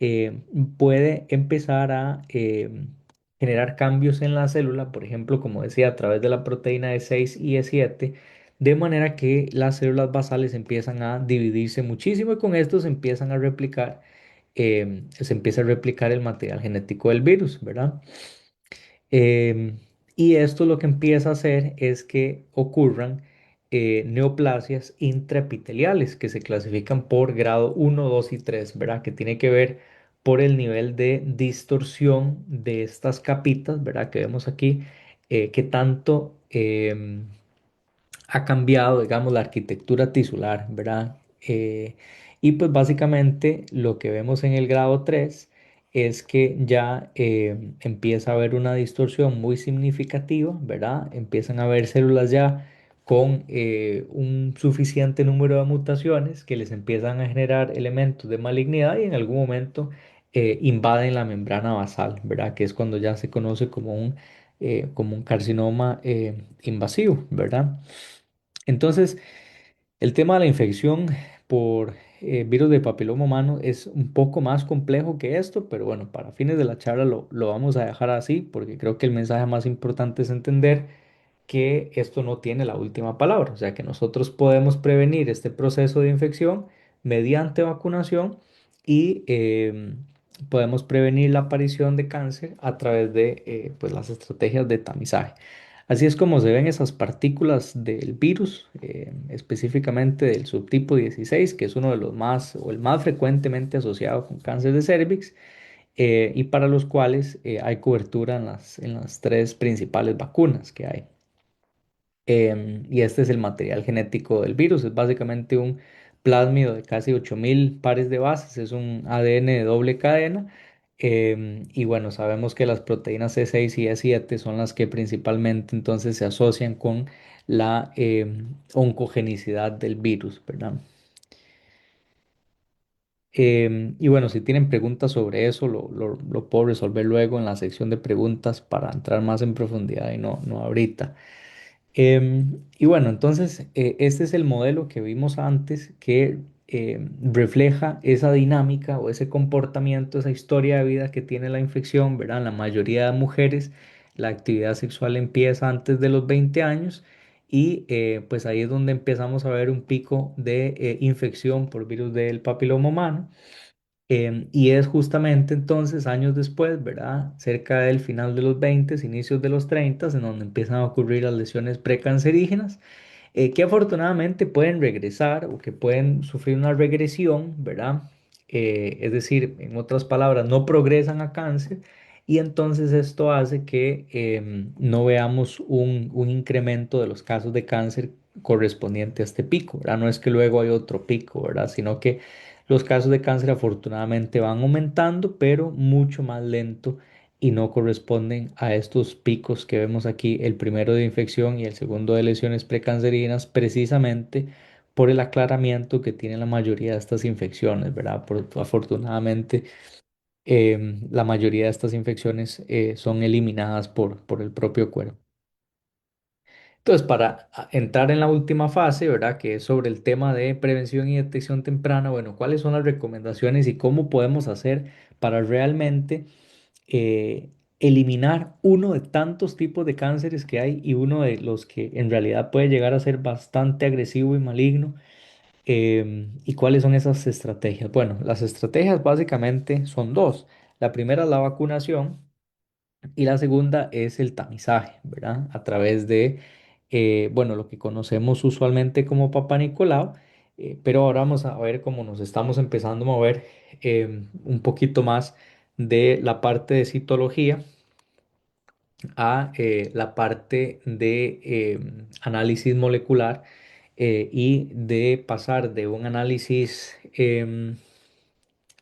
eh, puede empezar a generar cambios en la célula, por ejemplo, como decía, a través de la proteína E6 y E7, de manera que las células basales empiezan a dividirse muchísimo y con esto se empiezan a replicar, se empieza a replicar el material genético del virus, ¿verdad? Em, y esto lo que empieza a hacer es que ocurran neoplasias intraepiteliales que se clasifican por grado uno, 2 y 3, ¿verdad? Que tiene que ver por el nivel de distorsión de estas capitas, ¿verdad? Que vemos aquí, que tanto ha cambiado, digamos, la arquitectura tisular, ¿verdad? Y pues básicamente lo que vemos en el grado 3 es que ya empieza a haber una distorsión muy significativa, ¿verdad? Empiezan a haber células ya con un suficiente número de mutaciones que les empiezan a generar elementos de malignidad y en algún momento invaden la membrana basal, ¿verdad? Que es cuando ya se conoce como un carcinoma invasivo, ¿verdad? Entonces, el tema de la infección por virus de papiloma humano es un poco más complejo que esto, pero bueno, para fines de la charla lo vamos a dejar así porque creo que el mensaje más importante es entender que esto no tiene la última palabra, o sea que nosotros podemos prevenir este proceso de infección mediante vacunación y podemos prevenir la aparición de cáncer a través de pues las estrategias de tamizaje. Así es como se ven esas partículas del virus, específicamente del subtipo 16, que es uno de los más o el más frecuentemente asociado con cáncer de cervix, y para los cuales hay cobertura en en las tres principales vacunas que hay. Y este es el material genético del virus. Es básicamente un plásmido de casi 8000 pares de bases. Es un ADN de doble cadena. Y bueno, sabemos que las proteínas C6 y E7 son las que principalmente entonces se asocian con la oncogenicidad del virus, ¿verdad? Y bueno, si tienen preguntas sobre eso, lo puedo resolver luego en la sección de preguntas para entrar más en profundidad y no ahorita. Y bueno, entonces este es el modelo que vimos antes que refleja esa dinámica o ese comportamiento, esa historia de vida que tiene la infección, ¿verdad? En la mayoría de mujeres la actividad sexual empieza antes de los 20 años y pues ahí es donde empezamos a ver un pico de infección por virus del papiloma humano. Y es justamente entonces, años después, ¿verdad? Cerca del final de los 20, inicios de los 30, en donde empiezan a ocurrir las lesiones precancerígenas, que afortunadamente pueden regresar o que pueden sufrir una regresión, ¿verdad? Es decir, en otras palabras, no progresan a cáncer y entonces esto hace que no veamos un incremento de los casos de cáncer correspondiente a este pico, ¿verdad? No es que luego hay otro pico, ¿verdad? Sino que los casos de cáncer afortunadamente van aumentando, pero mucho más lento y no corresponden a estos picos que vemos aquí, el primero de infección y el segundo de lesiones precancerinas, precisamente por el aclaramiento que tienen la mayoría de estas infecciones, ¿verdad? Afortunadamente, la mayoría de estas infecciones son eliminadas por el propio cuerpo. Entonces, para entrar en la última fase, ¿verdad? Que es sobre el tema de prevención y detección temprana, bueno, ¿cuáles son las recomendaciones y cómo podemos hacer para realmente eh, eliminar uno de tantos tipos de cánceres que hay y uno de los que en realidad puede llegar a ser bastante agresivo y maligno? ¿Y cuáles son esas estrategias? Bueno, las estrategias básicamente son dos. La primera es la vacunación y la segunda es el tamizaje, ¿verdad? A través de, bueno, lo que conocemos usualmente como Papá Nicolau, pero ahora vamos a ver cómo nos estamos empezando a mover un poquito más de la parte de citología a la parte de análisis molecular y de pasar de un análisis en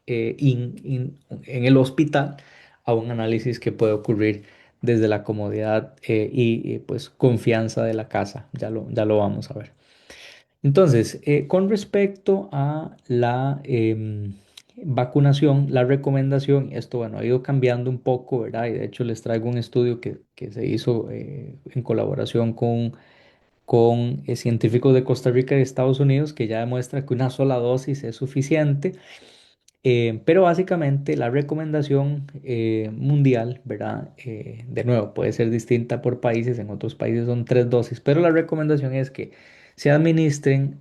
el hospital a un análisis que puede ocurrir desde la comodidad pues confianza de la casa. Ya lo vamos a ver. Entonces, con respecto a la vacunación, la recomendación, esto bueno, ha ido cambiando un poco, ¿verdad? Y de hecho les traigo un estudio que se hizo en colaboración con científicos de Costa Rica y de Estados Unidos que ya demuestra que una sola dosis es suficiente. Pero básicamente la recomendación mundial, ¿verdad? De nuevo, puede ser distinta por países, en otros países son 3 dosis, pero la recomendación es que se administren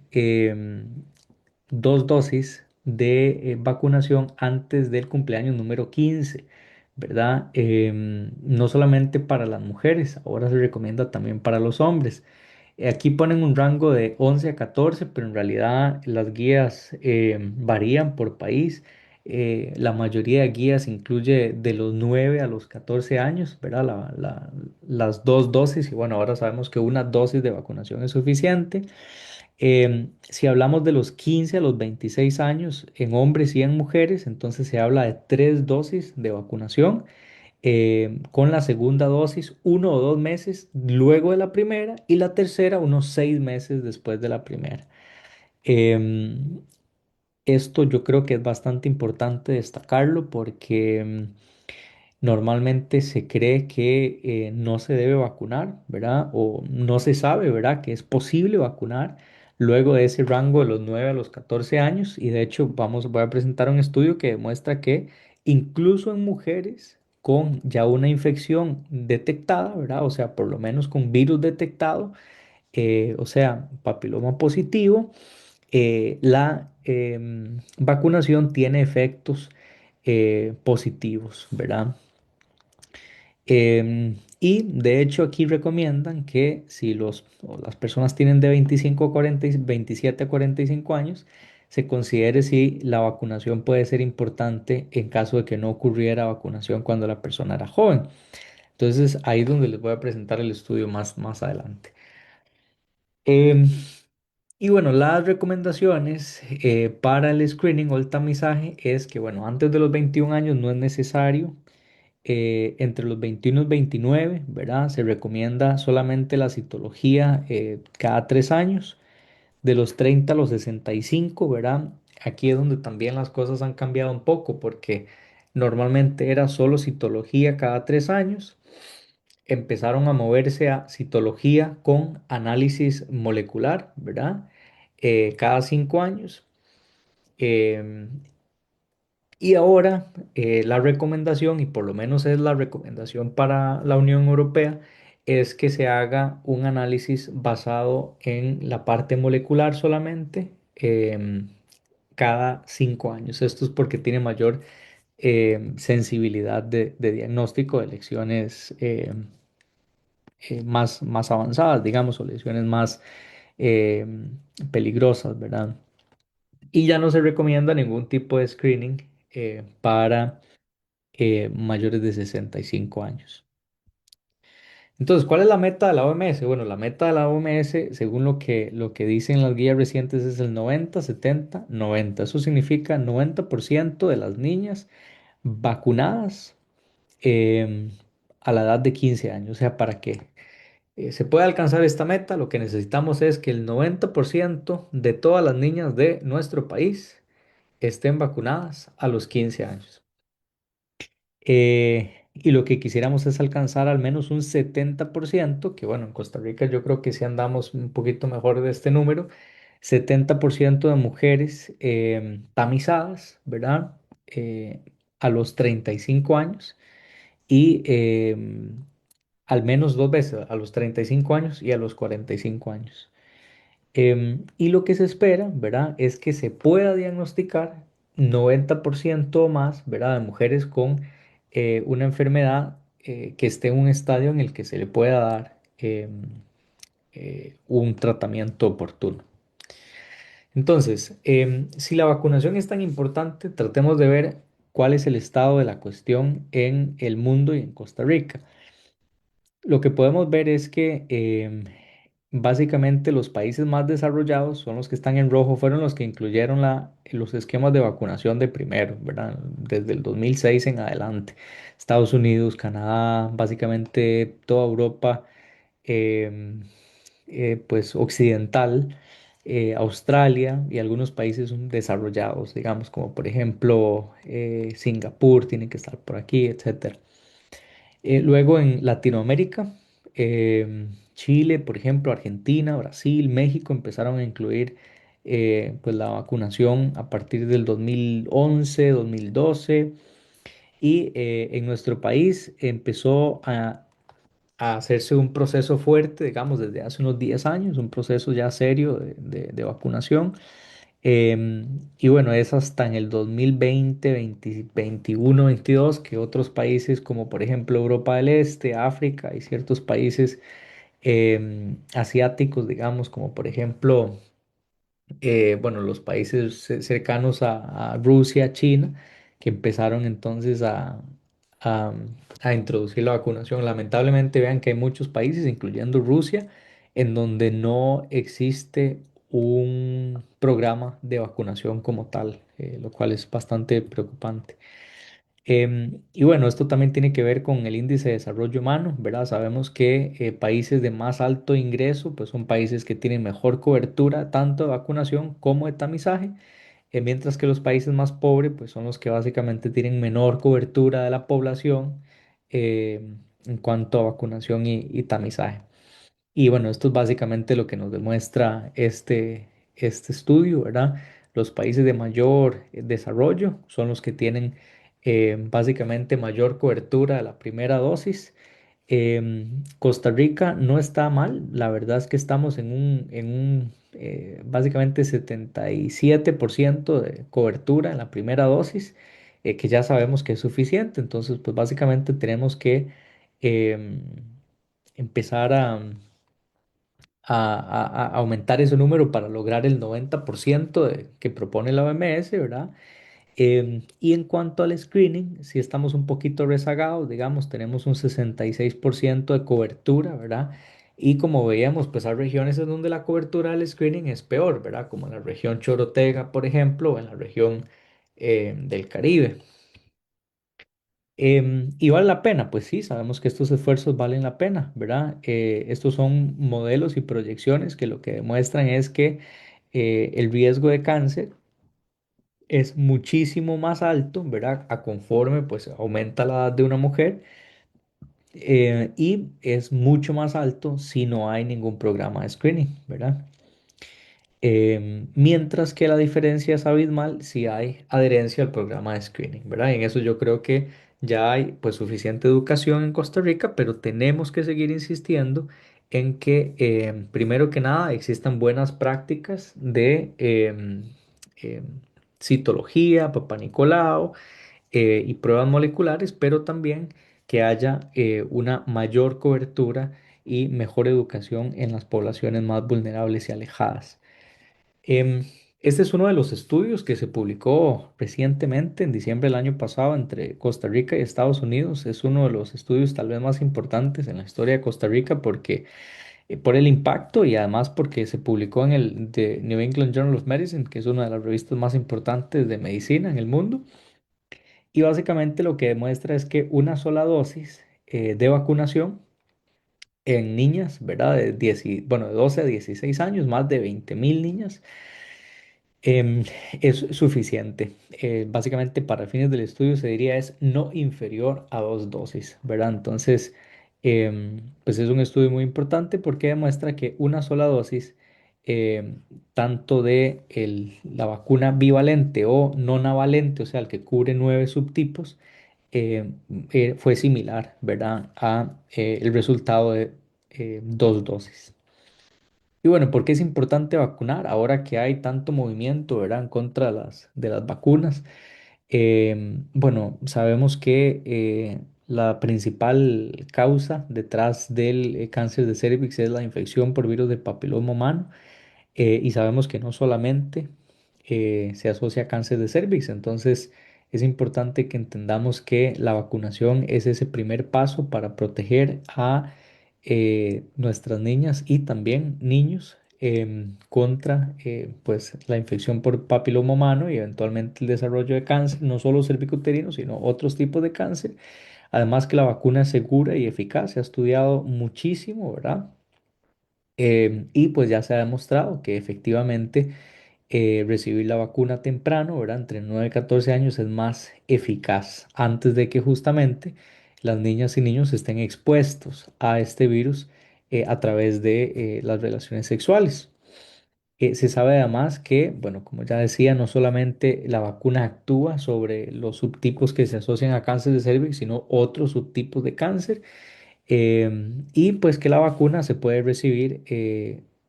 2 dosis de vacunación antes del cumpleaños número 15, ¿verdad? No solamente para las mujeres, ahora se recomienda también para los hombres. Aquí ponen un rango de 11 a 14, pero en realidad las guías varían por país. La mayoría de guías incluye de los 9 a los 14 años, ¿verdad? Las 2 dosis, y bueno, ahora sabemos que una dosis de vacunación es suficiente. Si hablamos de los 15 a los 26 años en hombres y en mujeres, entonces se habla de 3 dosis de vacunación con la segunda dosis 1 o 2 meses luego de la primera y la tercera unos 6 meses después de la primera. Em, Esto yo creo que es bastante importante destacarlo porque normalmente se cree que no se debe vacunar, ¿verdad? O no se sabe, ¿verdad? Que es posible vacunar luego de ese rango de los 9 a los 14 años. Y de hecho, voy a presentar un estudio que demuestra que incluso en mujeres con ya una infección detectada, ¿verdad? O sea, por lo menos con virus detectado, o sea, papiloma positivo, la vacunación tiene efectos positivos, ¿verdad? Y de hecho aquí recomiendan que si o las personas tienen de 25 a 40, 27 a 45 años, se considere si la vacunación puede ser importante en caso de que no ocurriera vacunación cuando la persona era joven. Entonces ahí es donde les voy a presentar el estudio más adelante. Em, y bueno, las recomendaciones para el screening o el tamizaje es que, bueno, antes de los 21 años no es necesario. Entre los 21 y 29, ¿verdad? Se recomienda solamente la citología cada 3 años. De los 30 a los 65, ¿verdad? Aquí es donde también las cosas han cambiado un poco porque normalmente era solo citología cada 3 años. Empezaron a moverse a citología con análisis molecular, ¿verdad? Cada 5 años. Em, y ahora la recomendación, y por lo menos es la recomendación para la Unión Europea, es que se haga un análisis basado en la parte molecular solamente cada 5 años. Esto es porque tiene mayor sensibilidad de diagnóstico de lesiones más avanzadas, digamos, o lesiones más peligrosas, ¿verdad? Y ya no se recomienda ningún tipo de screening para mayores de 65 años. Entonces, ¿cuál es la meta de la OMS? Bueno, la meta de la OMS, según lo que dicen las guías recientes, es el 90-70-90. Eso significa 90% de las niñas vacunadas em, a la edad de 15 años. O sea, para que se pueda alcanzar esta meta, lo que necesitamos es que el 90% de todas las niñas de nuestro país estén vacunadas a los 15 años. Y lo que quisiéramos es alcanzar al menos un 70%, que bueno, en Costa Rica yo creo que sí andamos un poquito mejor de este número, 70% de mujeres tamizadas, ¿verdad? A los 35 años y al menos 2 veces, a los 35 años y a los 45 años. Y lo que se espera, ¿verdad? Es que se pueda diagnosticar 90% o más, ¿verdad? De mujeres con una enfermedad que esté en un estadio en el que se le pueda dar un tratamiento oportuno. Entonces, si la vacunación es tan importante, tratemos de ver cuál es el estado de la cuestión en el mundo y en Costa Rica. Lo que podemos ver es que básicamente los países más desarrollados son los que están en rojo, fueron los que incluyeron los esquemas de vacunación de primero, ¿verdad? Desde el 2006 en adelante. Estados Unidos, Canadá, básicamente toda Europa, em, pues occidental, Australia y algunos países desarrollados, digamos, como por ejemplo Singapur, tiene que estar por aquí, etcétera. Luego en Latinoamérica, Chile, por ejemplo, Argentina, Brasil, México empezaron a incluir pues la vacunación a partir del 2011, 2012 y en nuestro país empezó a hacerse un proceso fuerte, digamos, desde hace unos 10 años, un proceso ya serio de vacunación. Y bueno, es hasta en el 2020, 21, 22 que otros países como por ejemplo Europa del Este, África y ciertos países asiáticos, digamos, como por ejemplo, bueno, los países cercanos a Rusia, China, que empezaron entonces a, a introducir la vacunación. Lamentablemente vean que hay muchos países, incluyendo Rusia, en donde no existe un programa de vacunación como tal, lo cual es bastante preocupante. Y bueno, esto también tiene que ver con el índice de desarrollo humano, ¿verdad? Sabemos que países de más alto ingreso, pues son países que tienen mejor cobertura tanto de vacunación como de tamizaje, mientras que los países más pobres, pues son los que básicamente tienen menor cobertura de la población en cuanto a vacunación y tamizaje. Y bueno, esto es básicamente lo que nos demuestra este estudio, ¿verdad? Los países de mayor desarrollo son los que tienen básicamente mayor cobertura de la primera dosis. Costa Rica no está mal, la verdad es que estamos en un básicamente 77% de cobertura en la primera dosis, que ya sabemos que es suficiente. Entonces, pues básicamente tenemos que em, empezar a aumentar ese número para lograr el 90% que propone la OMS, ¿verdad? Y en cuanto al screening, si estamos un poquito rezagados, digamos, tenemos un 66% de cobertura, ¿verdad? Y como veíamos, pues hay regiones en donde la cobertura del screening es peor, ¿verdad? Como en la región Chorotega, por ejemplo, o en la región del Caribe. ¿Y vale la pena? Pues sí, sabemos que estos esfuerzos valen la pena, ¿verdad? Estos son modelos y proyecciones que lo que demuestran es que el riesgo de cáncer es muchísimo más alto, ¿verdad? A conforme pues aumenta la edad de una mujer y es mucho más alto si no hay ningún programa de screening, ¿verdad? Mientras que la diferencia es abismal si hay adherencia al programa de screening, ¿verdad? Y en eso yo creo que ya hay pues suficiente educación en Costa Rica, pero tenemos que seguir insistiendo en que primero que nada existan buenas prácticas de em, citología, Papá Nicolau y pruebas moleculares, pero también que haya una mayor cobertura y mejor educación en las poblaciones más vulnerables y alejadas. Em, este es uno de los estudios que se publicó recientemente, en diciembre del año pasado, entre Costa Rica y Estados Unidos. Es uno de los estudios tal vez más importantes en la historia de Costa Rica porque, por el impacto y además porque se publicó en el The New England Journal of Medicine, que es una de las revistas más importantes de medicina en el mundo. Y básicamente lo que demuestra es que una sola dosis de vacunación en niñas, ¿verdad? Bueno, de 12 a 16 años, más de 20.000 niñas, em, es suficiente. Básicamente, para fines del estudio se diría es no inferior a dos dosis, ¿verdad? Entonces, pues es un estudio muy importante porque demuestra que una sola dosis, tanto de la vacuna bivalente o nonavalente, o sea, el que cubre 9 subtipos, fue similar, ¿verdad? A el resultado de dos dosis. Y bueno, ¿por qué es importante vacunar ahora que hay tanto movimiento, ¿verdad?, en contra de las vacunas? Bueno, sabemos que la principal causa detrás del cáncer de cervix es la infección por virus del papiloma humano, y sabemos que no solamente se asocia a cáncer de cervix. Entonces es importante que entendamos que la vacunación es ese primer paso para proteger a nuestras niñas y también niños contra pues la infección por papiloma humano y eventualmente el desarrollo de cáncer, no solo cervicuterino, sino otros tipos de cáncer. Además que la vacuna es segura y eficaz, se ha estudiado muchísimo, ¿verdad? Y pues ya se ha demostrado que efectivamente recibir la vacuna temprano, ¿verdad? Entre 9 y 14 años es más eficaz antes de que justamente las niñas y niños estén expuestos a este virus a través de las relaciones sexuales. Se sabe además que, bueno, como ya decía, no solamente la vacuna actúa sobre los subtipos que se asocian a cáncer de cervix, sino otros subtipos de cáncer, y pues que la vacuna se puede recibir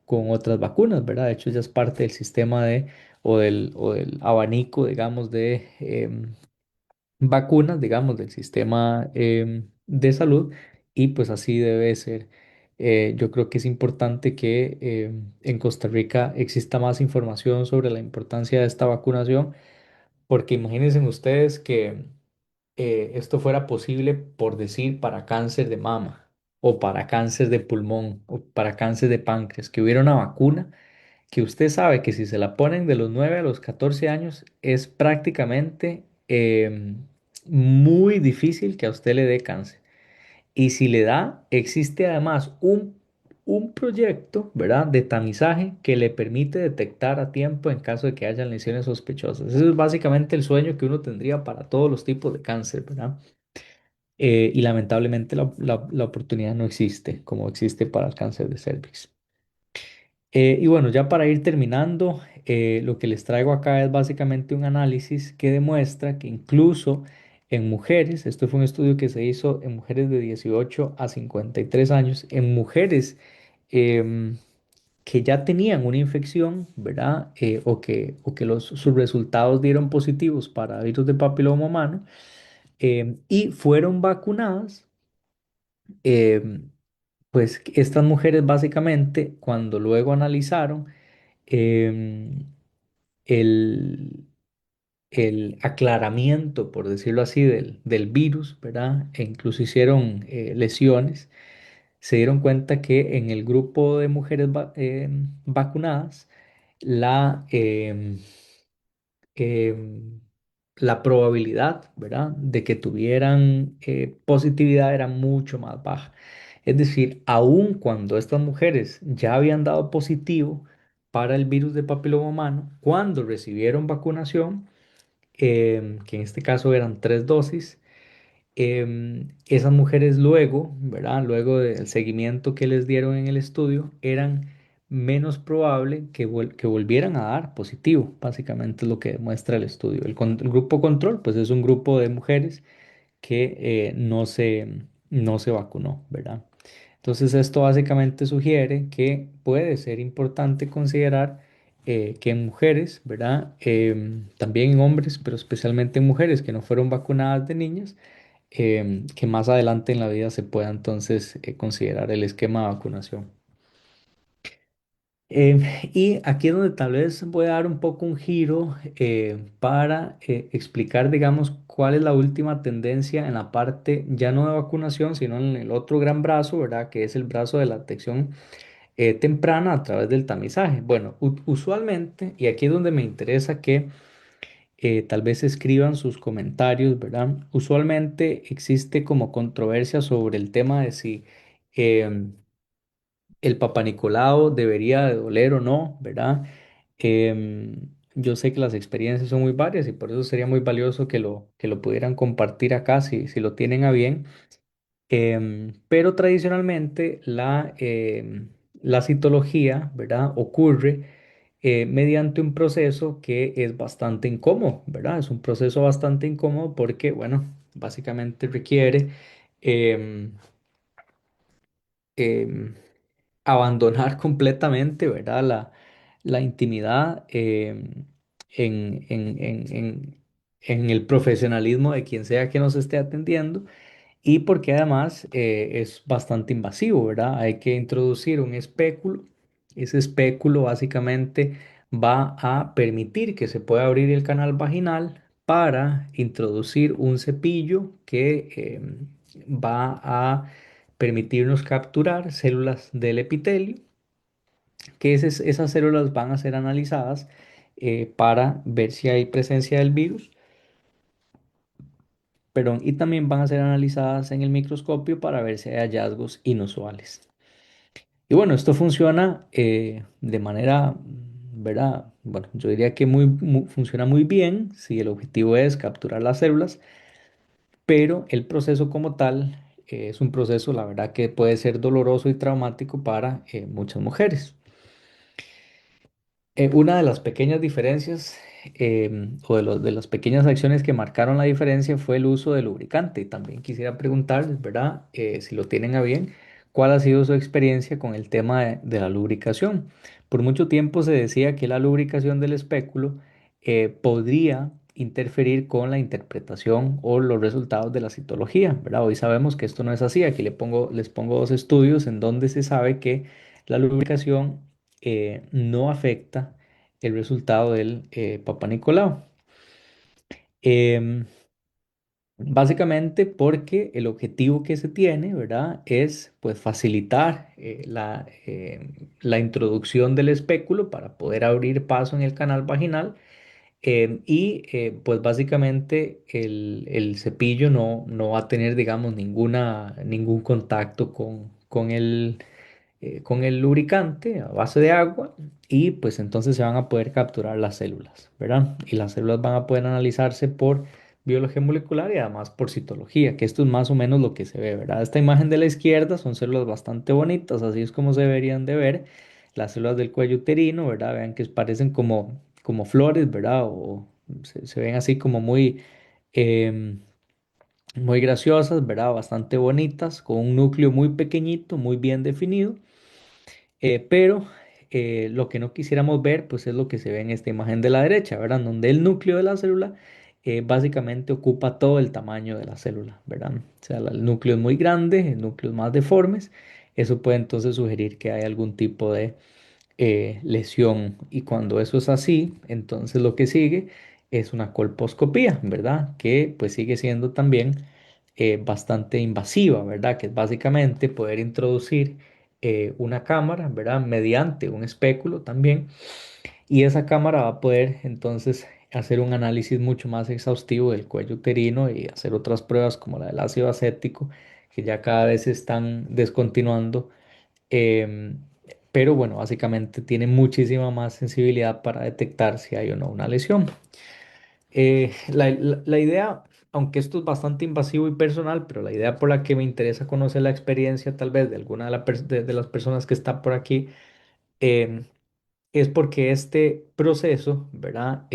con otras vacunas, ¿verdad? De hecho, ya es parte del sistema o del abanico, digamos, de vacunas, digamos, del sistema de salud, y pues así debe ser. Yo creo que es importante que en Costa Rica exista más información sobre la importancia de esta vacunación, porque imagínense ustedes que esto fuera posible, por decir, para cáncer de mama o para cáncer de pulmón o para cáncer de páncreas, que hubiera una vacuna que usted sabe que si se la ponen de los 9 a los 14 años es prácticamente muy difícil que a usted le dé cáncer. Y si le da, existe además un proyecto, ¿verdad?, de tamizaje que le permite detectar a tiempo en caso de que haya lesiones sospechosas. Eso es básicamente el sueño que uno tendría para todos los tipos de cáncer, ¿verdad? Y lamentablemente la oportunidad no existe como existe para el cáncer de cervix. Y bueno, ya para ir terminando, lo que les traigo acá es básicamente un análisis que demuestra que incluso en mujeres, esto fue un estudio que se hizo en mujeres de 18 a 53 años, en mujeres em, que ya tenían una infección, ¿verdad? O que sus resultados dieron positivos para virus de papiloma humano, y fueron vacunadas. Pues estas mujeres básicamente, cuando luego analizaron em, el, el aclaramiento, por decirlo así, del virus, ¿verdad? E incluso hicieron lesiones, se dieron cuenta que en el grupo de mujeres vacunadas, la, em, la probabilidad, ¿verdad?, de que tuvieran positividad era mucho más baja. Es decir, aun cuando estas mujeres ya habían dado positivo para el virus de papiloma humano, cuando recibieron vacunación, que en este caso eran 3 dosis, esas mujeres luego, ¿verdad? Luego del seguimiento que les dieron en el estudio, eran menos probable que, que volvieran a dar positivo. Básicamente es lo que demuestra el estudio. El grupo control, pues es un grupo de mujeres que no se vacunó, ¿verdad? Entonces esto básicamente sugiere que puede ser importante considerar que en mujeres, ¿verdad? También en hombres, pero especialmente en mujeres que no fueron vacunadas de niñas, que más adelante en la vida se pueda entonces considerar el esquema de vacunación. Y aquí es donde tal vez voy a dar un poco un giro para explicar, digamos, cuál es la última tendencia en la parte ya no de vacunación, sino en el otro gran brazo, ¿verdad? Que es el brazo de la detección temprana a través del tamizaje. Bueno, usualmente, y aquí es donde me interesa que tal vez escriban sus comentarios, ¿verdad? Usualmente existe como controversia sobre el tema de si em, el Papa Nicolau debería de doler o no, ¿verdad? Yo sé que las experiencias son muy varias y por eso sería muy valioso que lo pudieran compartir acá si lo tienen a bien. Pero tradicionalmente la citología, ¿verdad?, ocurre mediante un proceso que es bastante incómodo, ¿verdad? Es un proceso bastante incómodo porque, bueno, básicamente requiere em, em, abandonar completamente, ¿verdad? La intimidad en el profesionalismo de quien sea que nos esté atendiendo y porque además es bastante invasivo, ¿verdad? Hay que introducir un espéculo. Ese espéculo básicamente va a permitir que se pueda abrir el canal vaginal para introducir un cepillo que va a permitirnos capturar células del epitelio, que esas células van a ser analizadas para ver si hay presencia del virus, perdón, y también van a ser analizadas en el microscopio para ver si hay hallazgos inusuales. Y bueno, esto funciona de manera, ¿verdad? Bueno, yo diría que funciona muy bien si el objetivo es capturar las células, pero el proceso como tal es un proceso, la verdad, que puede ser doloroso y traumático para muchas mujeres. Una de las pequeñas diferencias o de las pequeñas acciones que marcaron la diferencia fue el uso del lubricante. Y también quisiera preguntarles, ¿verdad? Si lo tienen a bien, ¿cuál ha sido su experiencia con el tema de la lubricación? Por mucho tiempo se decía que la lubricación del espéculo podría interferir con la interpretación o los resultados de la citología, ¿verdad? Hoy sabemos que esto no es así. Aquí les pongo dos estudios en donde se sabe que la lubricación no afecta el resultado del Papa Nicolau. Em, Básicamente porque el objetivo que se tiene, ¿verdad? Es pues facilitar la introducción del espéculo para poder abrir paso en el canal vaginal pues básicamente el cepillo no va a tener, digamos, ningún contacto con el lubricante a base de agua y pues entonces se van a poder capturar las células, ¿verdad? Y las células van a poder analizarse por biología molecular y además por citología, que esto es más o menos lo que se ve, ¿verdad? Esta imagen de la izquierda son células bastante bonitas, así es como se deberían de ver las células del cuello uterino, ¿verdad? Vean que parecen como flores, ¿verdad? O se ven así como em, muy graciosas, ¿verdad? Bastante bonitas, con un núcleo muy pequeñito, muy bien definido. Pero lo que no quisiéramos ver, pues es lo que se ve en esta imagen de la derecha, ¿verdad? Donde el núcleo de la célula básicamente ocupa todo el tamaño de la célula, ¿verdad? O sea, el núcleo es muy grande, núcleos más deformes. Eso puede entonces sugerir que hay algún tipo de lesión. Y cuando eso es así, entonces lo que sigue es una colposcopía, ¿verdad? Que pues sigue siendo también bastante invasiva, ¿verdad? Que es básicamente poder introducir una cámara, ¿verdad? Mediante un espéculo también. Y esa cámara va a poder entonces hacer un análisis mucho más exhaustivo del cuello uterino y hacer otras pruebas como la del ácido acético, que ya cada vez se están descontinuando. Em, pero bueno, básicamente tiene muchísima más sensibilidad para detectar si hay o no una lesión. La idea, aunque esto es bastante invasivo y personal, pero la idea por la que me interesa conocer la experiencia tal vez de alguna de las personas que está por aquí, em, es porque este proceso, ¿verdad?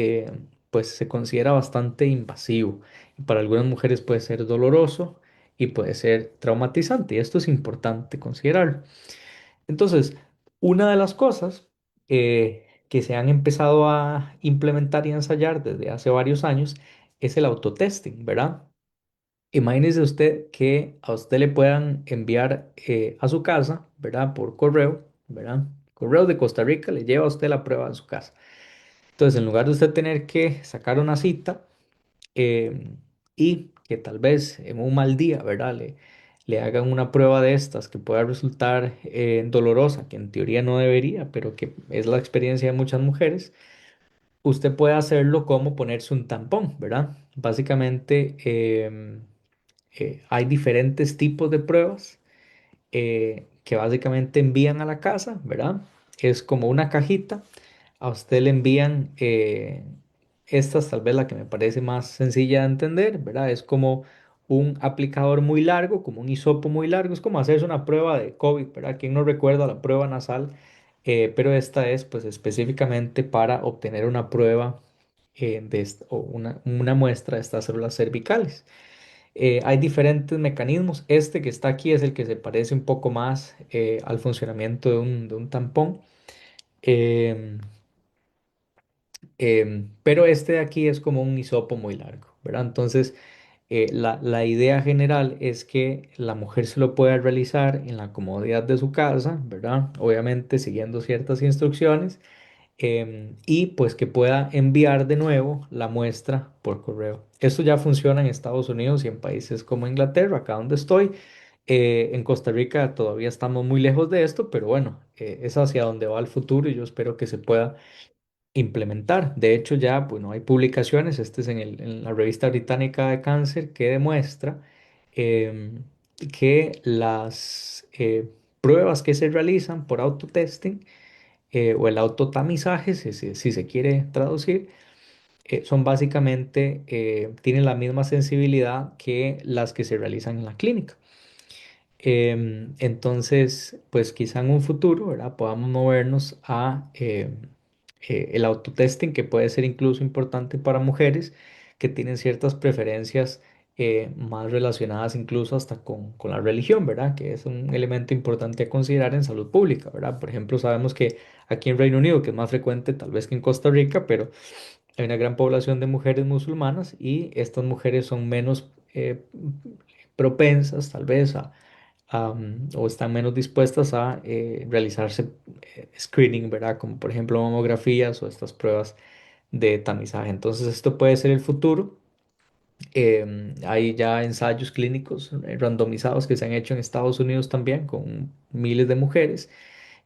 Pues se considera bastante invasivo y para algunas mujeres puede ser doloroso y puede ser traumatizante y esto es importante considerarlo. Entonces, una de las cosas que se han empezado a implementar y a ensayar desde hace varios años es el autotesting, ¿verdad? Imagínese usted que a usted le puedan enviar a su casa, ¿verdad? Por correo, ¿verdad? Correo de Costa Rica le lleva a usted la prueba a su casa. Entonces, en lugar de usted tener que sacar una cita, eh, y que tal vez en un mal día, ¿verdad? Le hagan una prueba de estas que pueda resultar dolorosa, que en teoría no debería, pero que es la experiencia de muchas mujeres, usted puede hacerlo como ponerse un tampón, ¿verdad? Básicamente hay diferentes tipos de pruebas que básicamente envían a la casa, ¿verdad? Es como una cajita. A usted le envían esta es tal vez la que me parece más sencilla de entender, ¿verdad? Es como un aplicador muy largo, como un hisopo muy largo. Es como hacerse una prueba de COVID, ¿verdad? ¿Quién no recuerda la prueba nasal? Pero esta es pues específicamente para obtener una prueba o una muestra de estas células cervicales. Hay diferentes mecanismos. Este que está aquí es el que se parece un poco más al funcionamiento de un tampón. Em, pero este de aquí es como un hisopo muy largo, ¿verdad? Entonces, la idea general es que la mujer se lo pueda realizar en la comodidad de su casa, ¿verdad? Obviamente siguiendo ciertas instrucciones, y pues que pueda enviar de nuevo la muestra por correo. Esto ya funciona en Estados Unidos y en países como Inglaterra, acá donde estoy. En Costa Rica todavía estamos muy lejos de esto, pero bueno, es hacia donde va el futuro y yo espero que se pueda implementar. De hecho, ya, bueno, hay publicaciones, este es en la revista británica de cáncer, que demuestra em, que las pruebas que se realizan por autotesting o el autotamizaje, si se quiere traducir, son básicamente, tienen la misma sensibilidad que las que se realizan en la clínica. Entonces, pues quizá en un futuro, ¿verdad? Podamos movernos a el autotesting, que puede ser incluso importante para mujeres que tienen ciertas preferencias más relacionadas incluso hasta con la religión, ¿verdad? Que es un elemento importante a considerar en salud pública, ¿verdad? Por ejemplo, sabemos que aquí en Reino Unido, que es más frecuente tal vez que en Costa Rica, pero hay una gran población de mujeres musulmanas y estas mujeres son menos propensas tal vez o están menos dispuestas a realizarse screening, ¿verdad? Como por ejemplo mamografías o estas pruebas de tamizaje. Entonces esto puede ser el futuro. Hay ya ensayos clínicos randomizados que se han hecho en Estados Unidos también con miles de mujeres,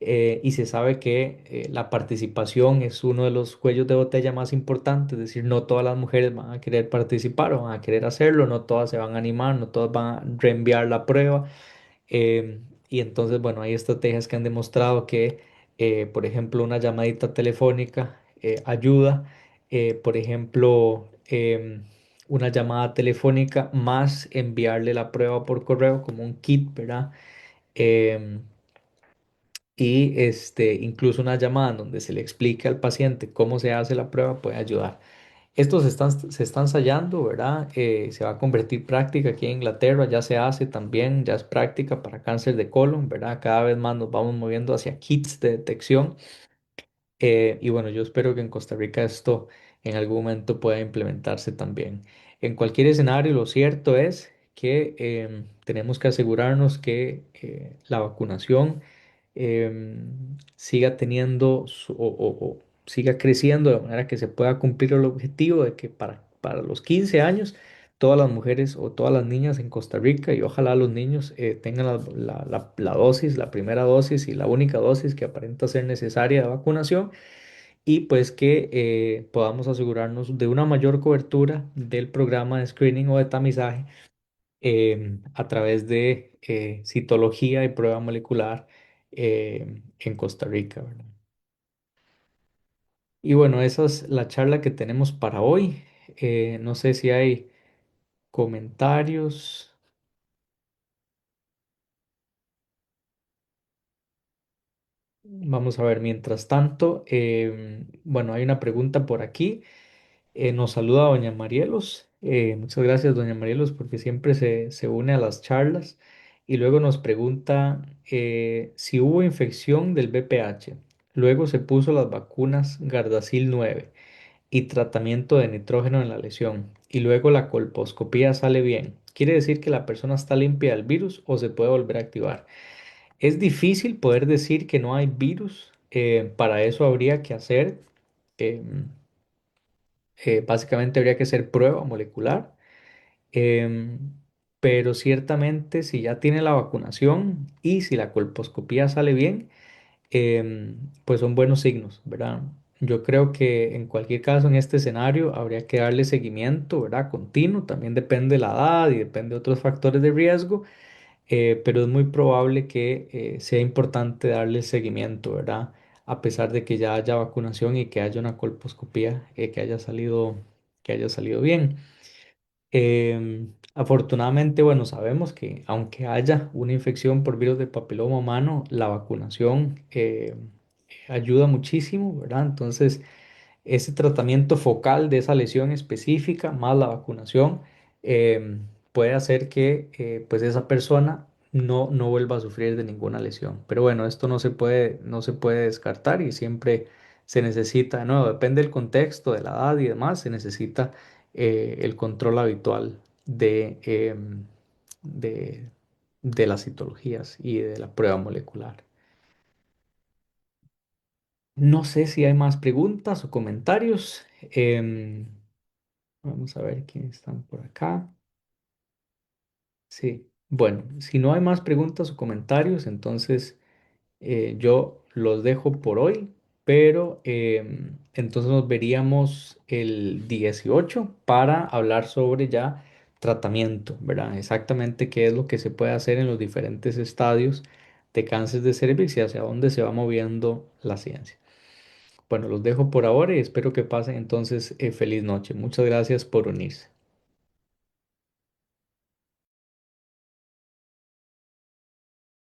y se sabe que la participación es uno de los cuellos de botella más importantes, es decir, no todas las mujeres van a querer participar o van a querer hacerlo, no todas se van a animar, no todas van a reenviar la prueba. Y entonces, bueno, hay estrategias que han demostrado que, por ejemplo, una llamadita telefónica ayuda. Por ejemplo, una llamada telefónica más enviarle la prueba por correo como un kit, ¿verdad? Em, y incluso una llamada en donde se le explique al paciente cómo se hace la prueba puede ayudar. Estos se están ensayando, ¿verdad? Se va a convertir práctica aquí en Inglaterra, ya se hace también, ya es práctica para cáncer de colon, ¿verdad? Cada vez más nos vamos moviendo hacia kits de detección. Y bueno, yo espero que en Costa Rica esto en algún momento pueda implementarse también. En cualquier escenario, lo cierto es que tenemos que asegurarnos que la vacunación siga teniendo o siga creciendo de manera que se pueda cumplir el objetivo de que para los 15 años todas las mujeres o todas las niñas en Costa Rica y ojalá los niños tengan la dosis, la primera dosis y la única dosis que aparenta ser necesaria de vacunación y pues que podamos asegurarnos de una mayor cobertura del programa de screening o de tamizaje a través de citología y prueba molecular en Costa Rica, ¿verdad? Y bueno, esa es la charla que tenemos para hoy. No sé si hay comentarios. Vamos a ver, mientras tanto, bueno, hay una pregunta por aquí. Nos saluda doña Marielos. Muchas gracias, doña Marielos, porque siempre se une a las charlas. Y luego nos pregunta si hubo infección del VPH. Luego se puso las vacunas Gardasil 9 y tratamiento de nitrógeno en la lesión. Y luego la colposcopía sale bien. ¿Quiere decir que la persona está limpia del virus o se puede volver a activar? Es difícil poder decir que no hay virus. Para eso habría que hacer, em, básicamente habría que hacer prueba molecular. Em, pero ciertamente si ya tiene la vacunación y si la colposcopía sale bien, pues son buenos signos, ¿verdad? Yo creo que en cualquier caso en este escenario habría que darle seguimiento, ¿verdad? Continuo, también depende de la edad y depende de otros factores de riesgo, pero es muy probable que sea importante darle seguimiento, ¿verdad? A pesar de que ya haya vacunación y que haya una colposcopía que haya salido bien. Afortunadamente, bueno, sabemos que aunque haya una infección por virus del papiloma humano, la vacunación ayuda muchísimo, ¿verdad? Entonces, ese tratamiento focal de esa lesión específica más la vacunación puede hacer que pues esa persona no vuelva a sufrir de ninguna lesión. Pero bueno, esto no se puede descartar y siempre se necesita, no, depende del contexto, de la edad y demás, se necesita el control habitual de, de las citologías y de la prueba molecular. No sé si hay más preguntas o comentarios. Vamos a ver quiénes están por acá. Sí, bueno, si no hay más preguntas o comentarios, entonces yo los dejo por hoy, pero entonces nos veríamos el 18 para hablar sobre ya tratamiento, ¿verdad? Exactamente qué es lo que se puede hacer en los diferentes estadios de cáncer de cervix y hacia dónde se va moviendo la ciencia. Bueno, los dejo por ahora y espero que pasen entonces feliz noche. Muchas gracias por unirse.